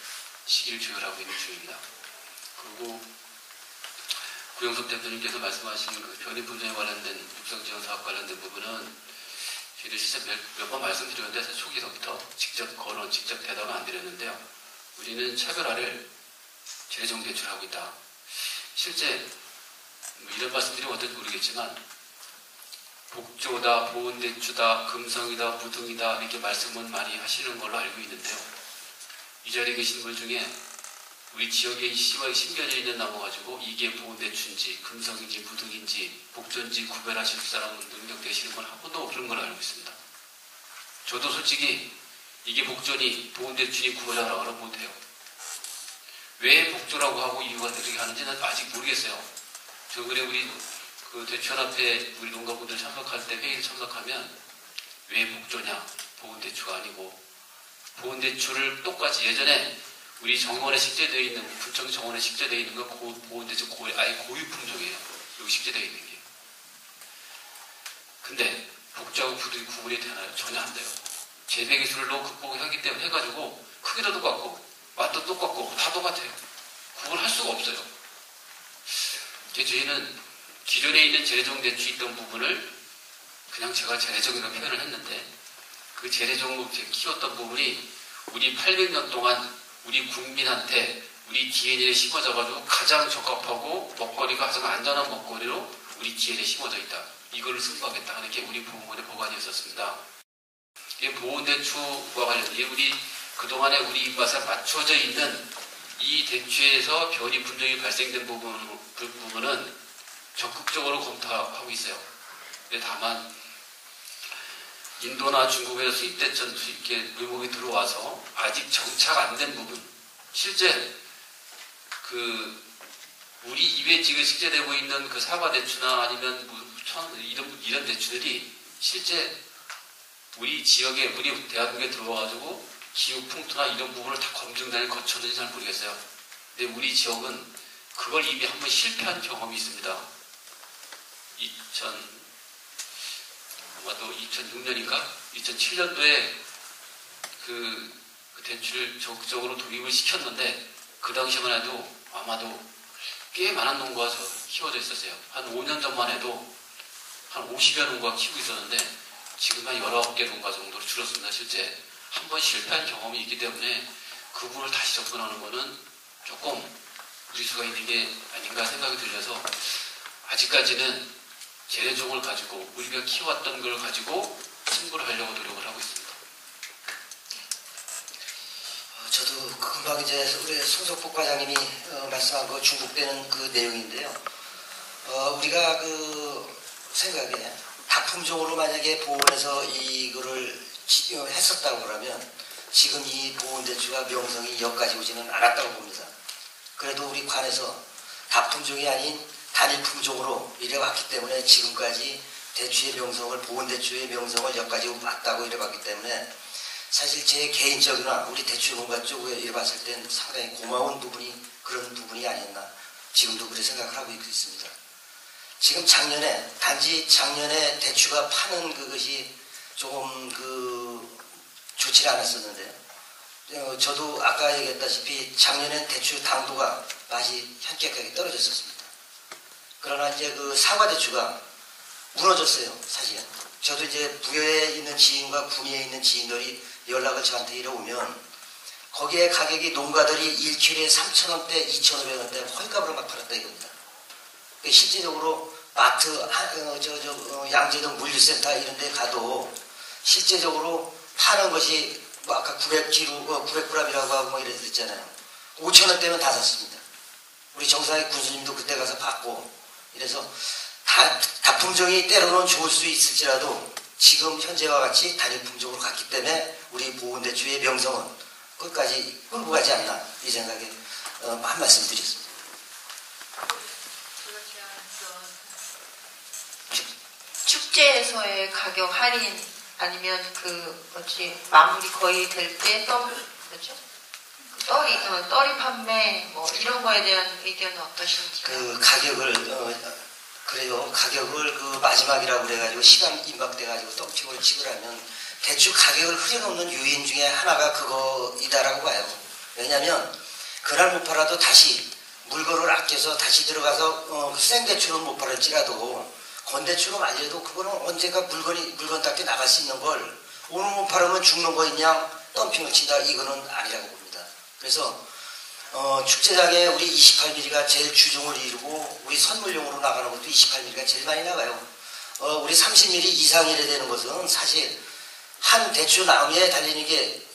시기를 조율하고 있는 중입니다. 그리고 구영섭 대표님께서 말씀하신 그 변이 분쟁에 관련된 육성지원 사업 관련된 부분은 저희도 진짜 몇 번 말씀드렸는데 사실 초기서부터 직접 대답은 안 드렸는데요. 우리는 차별화를 재정 대출하고 있다. 실제 뭐 이런 말씀드리면 어떨지 모르겠지만 복조다, 보온대추다, 금성이다, 무등이다 이렇게 말씀은 많이 하시는 걸로 알고 있는데요. 이 자리에 계신 분 중에 우리 지역에 심겨져 있는 나무 가지고 이게 보온대추인지 금성인지 무등인지 복조인지 구별하실 사람은 능력되시는 건 한 번도 없는 걸로 알고 있습니다. 저도 솔직히 이게 복조니 보온대추니 구별하라고 하면 못해요. 왜 복조라고 하고 이유가 어떻게 하는지는 아직 모르겠어요. 저 그래 우리 그 대추연합회 우리 농가분들 참석할 때 회의에 참석하면 왜 복조냐? 보온대추가 아니고 보온대추를 똑같이 예전에 우리 정원에 식재되어 있는 부천 정원에 식재되어 있는 거 보온대추 아예 고유 품종이에요. 여기 식재되어 있는 게. 근데 복조하고 구분이 되나요? 전혀 안 돼요. 재배 기술을 너무 극복하기 때문에 해가지고 크기도 똑같고 맛도 똑같고 다 똑같아요. 구분할 수가 없어요. 저희는 기존에 있는 재래종 대추 있던 부분을 그냥 제가 재래종이라고 표현을 했는데 그 재래종으로 키웠던 부분이 우리 800년 동안 우리 국민한테 우리 DNA에 심어져가지고 가장 적합하고 먹거리가 가장 안전한 먹거리로 우리 DNA에 심어져 있다. 이걸 승부하겠다 하는 게 우리 보건의 보관이었었습니다. 이 보온대추와 관련해 우리 그동안에 우리 입맛에 맞춰져 있는 이 대추에서 변이 분쟁이 발생된 부분은 적극적으로 검토하고 있어요. 근데 다만 인도나 중국에서 수입됐던 수입계 물목이 들어와서 아직 정착 안 된 부분, 실제 그 우리 입에 지금 식재되고 있는 그 사과 대추나 아니면 이런 대추들이 실제 우리 지역에 우리 대한민국에 들어와가지고 기후 풍토나 이런 부분을 다 검증단을 거쳤는지 잘 모르겠어요. 근데 우리 지역은 그걸 이미 한번 실패한 경험이 있습니다. 아마도 2006년인가 2007년도에 그 대추를 적극적으로 도입을 시켰는데 그 당시만 해도 아마도 꽤 많은 농가가 키워져 있었어요. 한 5년 전만 해도 한 50여 농가가 키우고 있었는데 지금 한 19개 농가 정도로 줄었습니다. 실제 한 번 실패한 경험이 있기 때문에 그 부분을 다시 접근하는 거는 조금 무리수가 있는 게 아닌가 생각이 들려서 아직까지는 재래종을 가지고 우리가 키워왔던 걸 가지고 승부를 하려고 노력을 하고 있습니다. 저도 금방 이제 우리 송석복 과장님이 말씀한 거 중복되는 그 내용인데요. 우리가 그 생각에 다품종으로 만약에 보온해서 이거를 했었다고 그러면 지금 이 보온대추가 명성이 여기까지 오지는 않았다고 봅니다. 그래도 우리 관에서 다품종이 아닌 단일 품종으로 이래 왔기 때문에 지금까지 대추의 명성을, 보온대추의 명성을 여기까지 왔다고 이래 봤기 때문에 사실 제 개인적이나 우리 대추농가 쪽에 이래 봤을 땐 상당히 고마운 부분이 그런 부분이 아니었나, 지금도 그렇게 생각을 하고 있습니다. 지금 단지 작년에 대추가 파는 그것이 조금 좋지 않았었는데요. 저도 아까 얘기했다시피 작년엔 대추 당도가 맛이 현격하게 떨어졌었습니다. 그러나 이제 그 사과 대추가 무너졌어요, 사실. 저도 이제 부여에 있는 지인과 군위에 있는 지인들이 연락을 저한테 이러오면 거기에 가격이 농가들이 1kg에 3,000원대, 2,500원대 헐값으로 막 팔았다 이겁니다. 실제적으로 마트, 양재동 물류센터 이런 데 가도 실제적으로 파는 것이 뭐 아까 900g이라고 하고 뭐 이랬잖아요. 5,000원대면 다 샀습니다. 우리 정상의 군수님도 그때 가서 봤고, 이래서 다품종이 때로는 좋을 수 있을지라도 지금 현재와 같이 단일 품종으로 갔기 때문에 우리 보온대추의 명성은 끝까지 끌고 가지 않나, 이 생각에 한 말씀 드렸습니다. 축제에서의 가격 할인 아니면 마무리 거의 될 때 떨이 판매 뭐 이런 거에 대한 의견은 어떠신지요? 가격을 마지막이라고 그래가지고 시간 임박돼가지고 덤핑을 찍으라면 대추 가격을 흐려놓는 요인 중에 하나가 그거이다라고 봐요. 왜냐하면 그날 못 팔아도 다시 물건을 아껴서 다시 들어가서 생대추는 못 팔을지라도 건대추로 말려도 그거는 언젠가 물건답게 나갈 수 있는 걸 오늘 못 팔으면 죽는 거 있냐 덤핑을 친다, 이거는 아니라고 봅니다. 그래서 축제장에 우리 28mm가 제일 주종을 이루고 우리 선물용으로 나가는 것도 28mm가 제일 많이 나가요. 우리 30mm 이상이래 되는 것은 사실 한 대추 나무에 달리는 게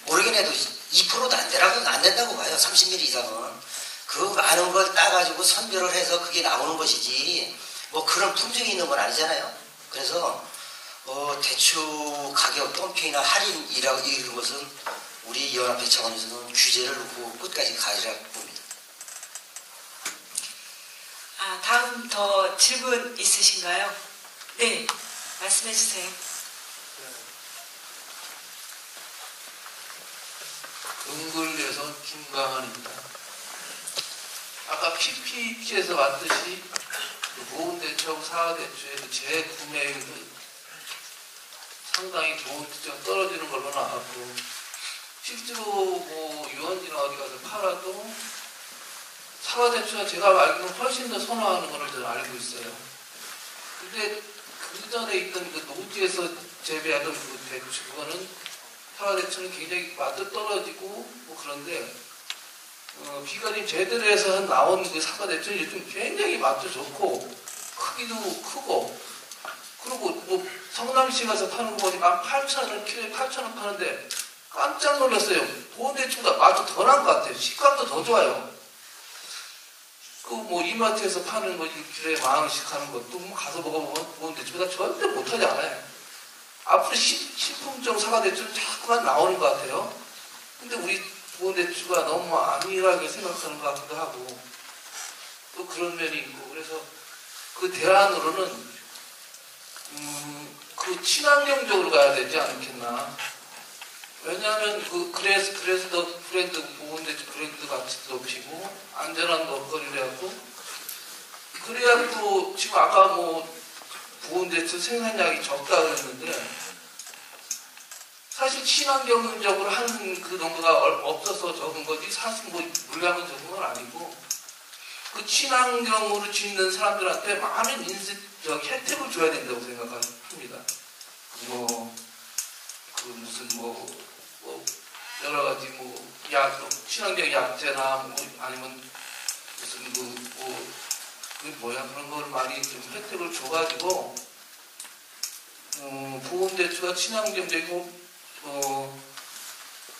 모르긴 해도 2%도 안 된다고 봐요. 30mm 이상은. 그 많은 걸 따가지고 선별을 해서 그게 나오는 것이지 뭐 그런 품종이 있는 건 아니잖아요. 그래서 대추 가격 덤핑이나 할인이라고 이런 것은 우리 연합회 차원에서는 규제를 놓고 끝까지 가리라고 봅니다. 다음 더 질문 있으신가요? 네, 말씀해 주세요. 은굴에서 김강환입니다. 아까 PPT에서 봤듯이 보온대추하고 사과대추의 재구매율은 상당히 보온대추가 떨어지는 걸로 나왔고, 실제로 뭐 유원지나 어디 가서 팔아도 사과대추가 제가 알기로는 훨씬 더 선호하는 것을 저는 알고 있어요. 근데 그 전에 있던 그 노지에서 재배하던 그 대추, 그거는 사과대추는 굉장히 맛도 떨어지고 뭐 그런데 비가림 제대로 해서 나온 그 사과대추는 요즘 굉장히 맛도 좋고 크기도 크고, 그리고 뭐 성남시 가서 파는 거 보니까 8,000원, 키로에 8,000원 파는데 깜짝 놀랐어요. 보온대추보다 맛도 더 난 것 같아요. 식감도 더 좋아요. 그 뭐 이마트에서 파는 거 1kg에 10,000원씩 하는 것도 뭐 가서 먹어보면 보온대추보다 절대 못하지 않아요. 앞으로 신품종 사과대추는 자꾸만 나오는 것 같아요. 근데 우리 보온대추가 너무 안일하게 생각하는 것 같기도 하고 또 그런 면이 있고, 그래서 그 대안으로는 그 친환경적으로 가야 되지 않겠나. 왜냐하면 그래서 더 브랜드, 보온대추 브랜드 가치도 높이고 안전한 먹거리를 하고, 그래야 또 지금 아까 뭐 보온대추 생산량이 적다 그랬는데 사실 친환경적으로 하는 그 농가가 없어서 적은 거지 사실 뭐 물량은 적은 건 아니고, 그 친환경으로 짓는 사람들한테 많은 혜택을 줘야 된다고 생각합니다. 여러 가지 친환경 약재나 아니면 무슨 그런 걸 많이 좀 혜택을 줘가지고 보온대추가 친환경적이고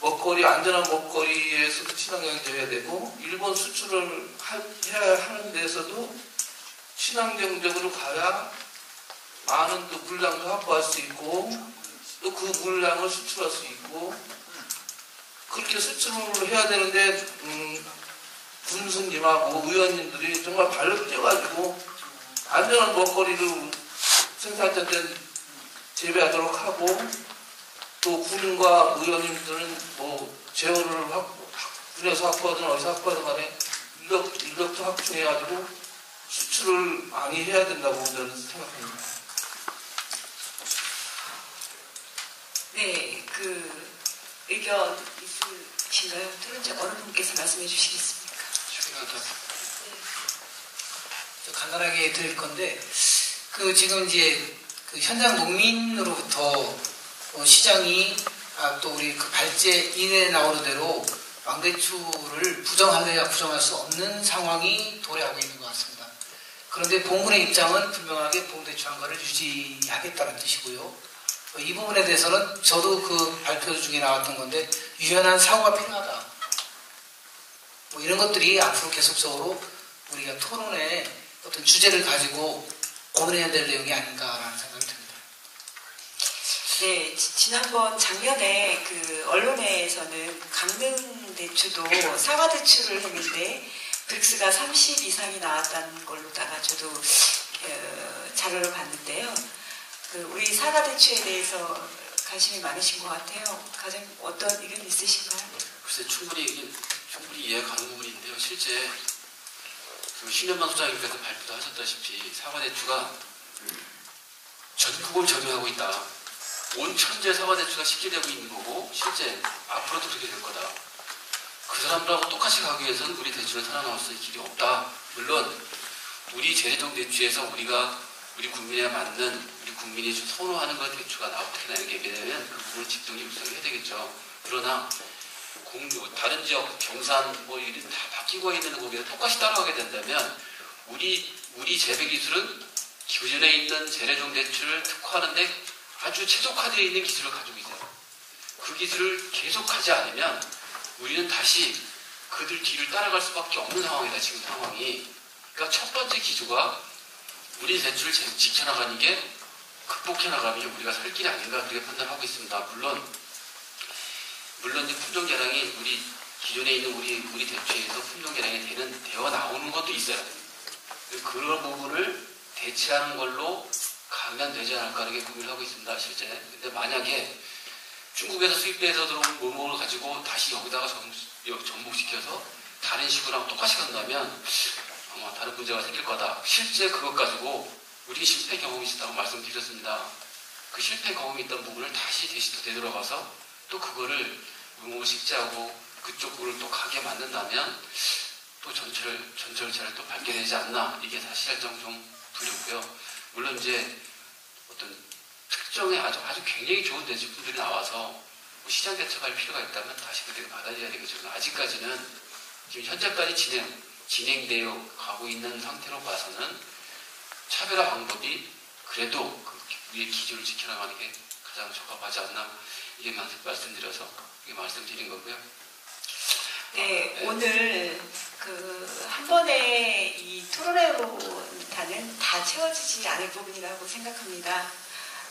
먹거리, 안전한 먹거리에서도 친환경적이어야 되고, 일본 수출을 해야 하는 데서도 친환경적으로 가야 많은 또 물량도 확보할 수 있고, 또 그 물량을 수출할 수 있고, 그렇게 수출을 해야 되는데 군수님하고 의원님들이 정말 발로 뛰어가지고 안전한 먹거리를 생산될 때 재배하도록 하고 또 군과 의원님들은 뭐 재원을 군에서 확보하든 어디서 확보하든 간에 인력도 확충해가지고 수출을 많이 해야 된다고 저는 생각합니다. 네, 의견 있으신가요? 토론자 어느 분께서 말씀해 주시겠습니까? 간단하게 드릴 건데, 지금 이제 현장 농민으로부터 시장이 또 우리 발제 인에 나오는 대로 왕대추를 부정하느냐 부정할 수 없는 상황이 도래하고 있는 것 같습니다. 그런데 봉군의 입장은 분명하게 봉대추 한가를 유지하겠다는 뜻이고요. 이 부분에 대해서는 저도 발표 중에 나왔던 건데 유연한 사고가 필요하다. 뭐 이런 것들이 앞으로 계속적으로 우리가 토론의 어떤 주제를 가지고 고민해야 될 내용이 아닌가라는 생각이 듭니다. 네, 지난번 작년에 언론에서는 강릉 대추도 사과 대추를 했는데 브릭스가 30 이상이 나왔다는 걸로다가 저도 자료를 봤는데요. 우리 사과 대추에 대해서 관심이 많으신 것 같아요. 가장 어떤 의견 있으신가요? 글쎄 충분히 이해가 가는 부분인데요. 실제 신현만 소장님께서 발표도 하셨다시피 사과대추가 전국을 점유하고 있다. 온 천재 사과대추가 식재되고 있는 거고 실제 앞으로도 그렇게 될 거다. 그 사람들하고 똑같이 가기 위해서는 우리 대추는 살아남을 수 있는 길이 없다. 물론 우리 재래종 대추에서 우리 국민에 맞는 우리 국민이 선호하는 것 대추가 어떻게 나게 되면 그 부분을 집중이 육성해야 되겠죠. 그러나 다른 지역 경산 뭐 이런 다 바뀌고 있는 거기에 똑같이 따라가게 된다면 우리 재배 기술은 기존에 있는 재래종 대추를 특화하는데 아주 최적화되어 있는 기술을 가지고 있어요. 그 기술을 계속 가지 않으면 우리는 다시 그들 뒤를 따라갈 수밖에 없는 상황이다. 지금 상황이. 그러니까 첫 번째 기조가 우리 대추를 지켜나가는 게 극복해 나가면 우리가 살 길이 아닌가 그렇게 판단하고 있습니다. 물론 이제 품종 개량이 우리 기존에 있는 우리 대추에서 품종 개량이 되어 나오는 것도 있어야 됩니다. 그런 부분을 대체하는 걸로 가면 되지 않을까 이렇게 고민을 하고 있습니다. 실제. 근데 만약에 중국에서 수입돼서 들어온 모목을 가지고 다시 여기다가 접목시켜서 다른 식으로 똑같이 간다면 아마 다른 문제가 생길 거다. 실제 그것 가지고 우리 실패 경험이 있었다고 말씀드렸습니다. 그 실패 경험이 있던 부분을 다시 되돌아가서 또 그거를 모목을 식재하고 그쪽으로 또 가게 만든다면 또 전철차를 또 밟게 되지 않나. 이게 사실상 좀 두렵고요. 물론 이제 어떤 특정의 아주 굉장히 좋은 대체품들이 나와서 뭐 시장 개척할 필요가 있다면 다시 그들이 받아들여야 되겠죠. 아직까지는 지금 현재까지 진행되어 가고 있는 상태로 봐서는 차별화 방법이 그래도 우리의 기준을 지켜나가는 게 가장 적합하지 않나 이게 말씀드려서 이게 말씀드린 거고요. 네, 오늘 한 번에 이 토론회로는 다 채워지지 않을 부분이라고 생각합니다.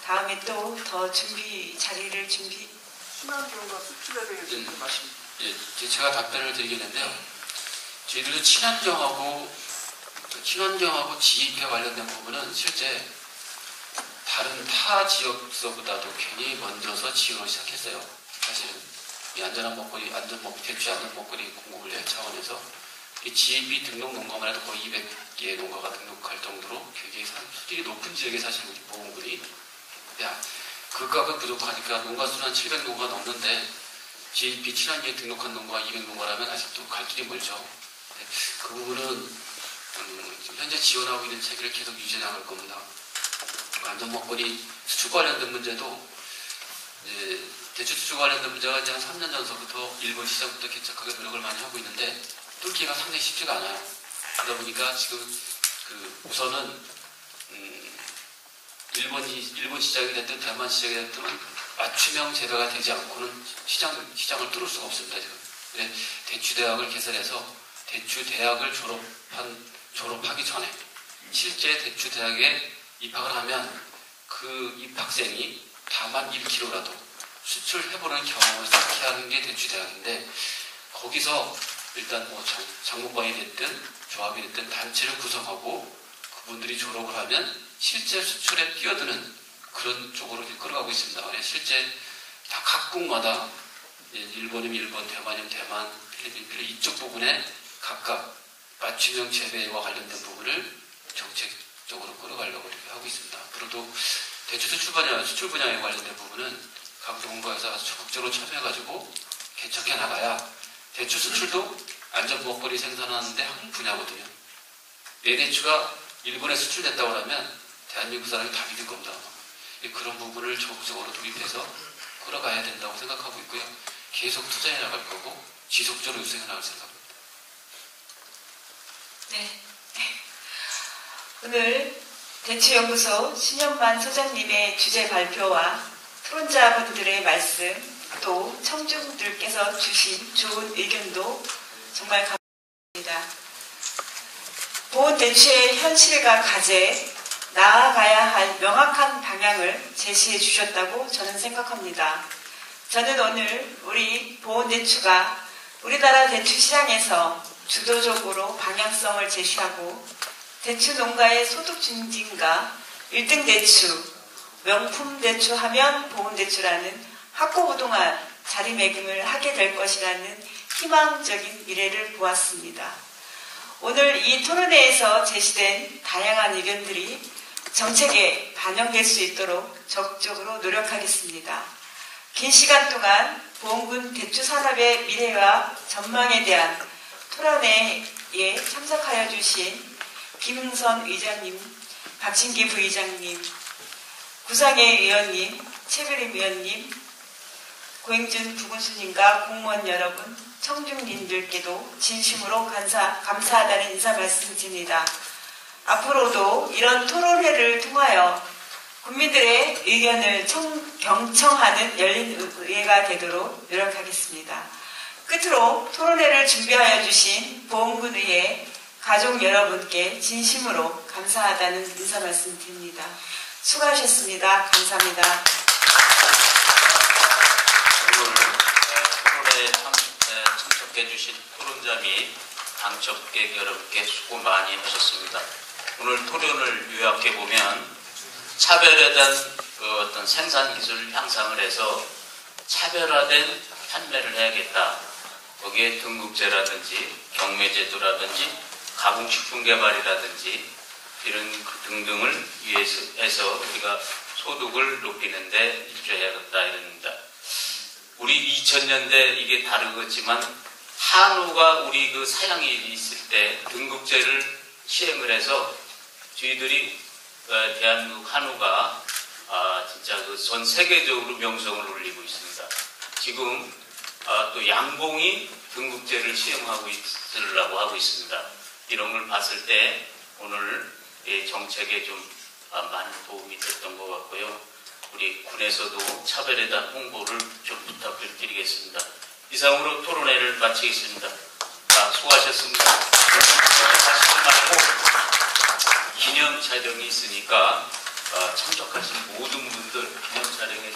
다음에 또 더 자리를 친환경과 수출에 대해서 말씀. 예, 제가 답변을 드리겠는데요. 저희들도 친환경하고 지입에 관련된 부분은 실제 다른 타 지역서보다도 괜히 먼저서 지원을 시작했어요. 사실은 이 대추 안전 먹거리 공급을 차원에서 이 지입이 등록 농가만 해도 거의 200개의 농가가 등록할 정도로 굉장히 수질이 높은 지역에 사실 우리 보험군이 그값은 부족하니까 농가 수는 한 700농가 넘는데 GAP 친환경에 등록한 농가가 200농가라면 아직도 갈 길이 멀죠. 그 부분은 현재 지원하고 있는 체계를 계속 유지해 나갈 겁니다. 안전먹거리 수출 관련된 문제도 대추 수출 관련된 문제가 이제 한 3년 전서부터 일본 시장부터 개척하게 노력을 많이 하고 있는데 뚫기가 상당히 쉽지가 않아요. 그러다 보니까 지금 우선은 일본 시장이 됐든 대만 시장이 됐든 맞춤형 재배가 되지 않고는 시장을 뚫을 수가 없습니다. 지금. 대추대학을 개설해서 대추대학을 졸업하기 전에 실제 대추대학에 입학을 하면 그 입학생이 다만 1kg라도 수출해보는 경험을 쌓게 하는 게 대추대학인데 거기서 일단 뭐 장목방이 됐든 조합이 됐든 단체를 구성하고 그분들이 졸업을 하면 실제 수출에 뛰어드는 그런 쪽으로 끌어가고 있습니다. 실제 다 각국마다 일본이면 일본, 대만이면 대만, 필리핀 이쪽 부분에 각각 맞춤형 재배와 관련된 부분을 정책적으로 끌어가려고 이렇게 하고 있습니다. 앞으로도 대추 수출 분야에 관련된 부분은 각 농가에서 아주 적극적으로 참여해가지고 개척해 나가야 대추 수출도 안전먹거리 생산하는데 한 분야거든요. 내 대추가 일본에 수출됐다고 하면 대한민국 사람이 다 믿을 겁니다. 그런 부분을 적극적으로 도입해서 끌어가야 된다고 생각하고 있고요. 계속 투자해 나갈 거고 지속적으로 유생해 나갈 생각입니다. 네. 오늘 대추연구소 신현만 소장님의 주제 발표와 토론자분들의 말씀 또 청중들께서 주신 좋은 의견도 정말 감사합니다. 보온대추의 현실과 과제, 나아가야 할 명확한 방향을 제시해 주셨다고 저는 생각합니다. 저는 오늘 우리 보온대추가 우리나라 대추 시장에서 주도적으로 방향성을 제시하고 대추 농가의 소득 증진과 1등 대추, 명품 대추 하면 보온대추라는 확고부동한 자리매김을 하게 될 것이라는 희망적인 미래를 보았습니다. 오늘 이 토론회에서 제시된 다양한 의견들이 정책에 반영될 수 있도록 적극적으로 노력하겠습니다. 긴 시간 동안 보온군 대추 산업의 미래와 전망에 대한 토론회에 참석하여 주신 김흥선 의장님, 박진기 부의장님, 구상의 위원님, 최그림 위원님, 고행준 부군수님과 공무원 여러분, 청중님들께도 진심으로 감사하다는 인사 말씀드립니다. 앞으로도 이런 토론회를 통하여 국민들의 의견을 경청하는 열린 의회가 되도록 노력하겠습니다. 끝으로 토론회를 준비하여 주신 보험군 의회 가족 여러분께 진심으로 감사하다는 인사 말씀드립니다. 수고하셨습니다. 감사합니다. 토론회에 참석해 주신 토론자 및 당첩객 여러분께 수고 많이 하셨습니다. 오늘 토론을 요약해 보면 차별에 대한 어떤 생산 기술 향상을 해서 차별화된 판매를 해야겠다. 거기에 등급제라든지 경매제도라든지 가공식품 개발이라든지 이런 등등을 위해서 우리가 소득을 높이는데 입조해야겠다 이럽니다. 우리 2000년대 이게 다르겠지만 한우가 우리 그 사양이 있을 때 등급제를 시행을 해서 저희들이 대한민국 한우가 진짜 그 전 세계적으로 명성을 올리고 있습니다. 지금 또 양봉이 등급제를 시행하고 있으려고 하고 있습니다. 이런 걸 봤을 때 오늘 정책에 좀 많은 도움이 됐던 것 같고요. 우리 군에서도 차별에 대한 홍보를 좀 부탁을 드리겠습니다. 이상으로 토론회를 마치겠습니다. 수고하셨습니다. 하시지 말고 기념 촬영이 있으니까 참석하신 모든 분들 기념 촬영에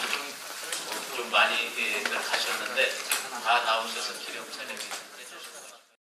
좀 많이 가셨는데 다 나오셔서 기념 촬영에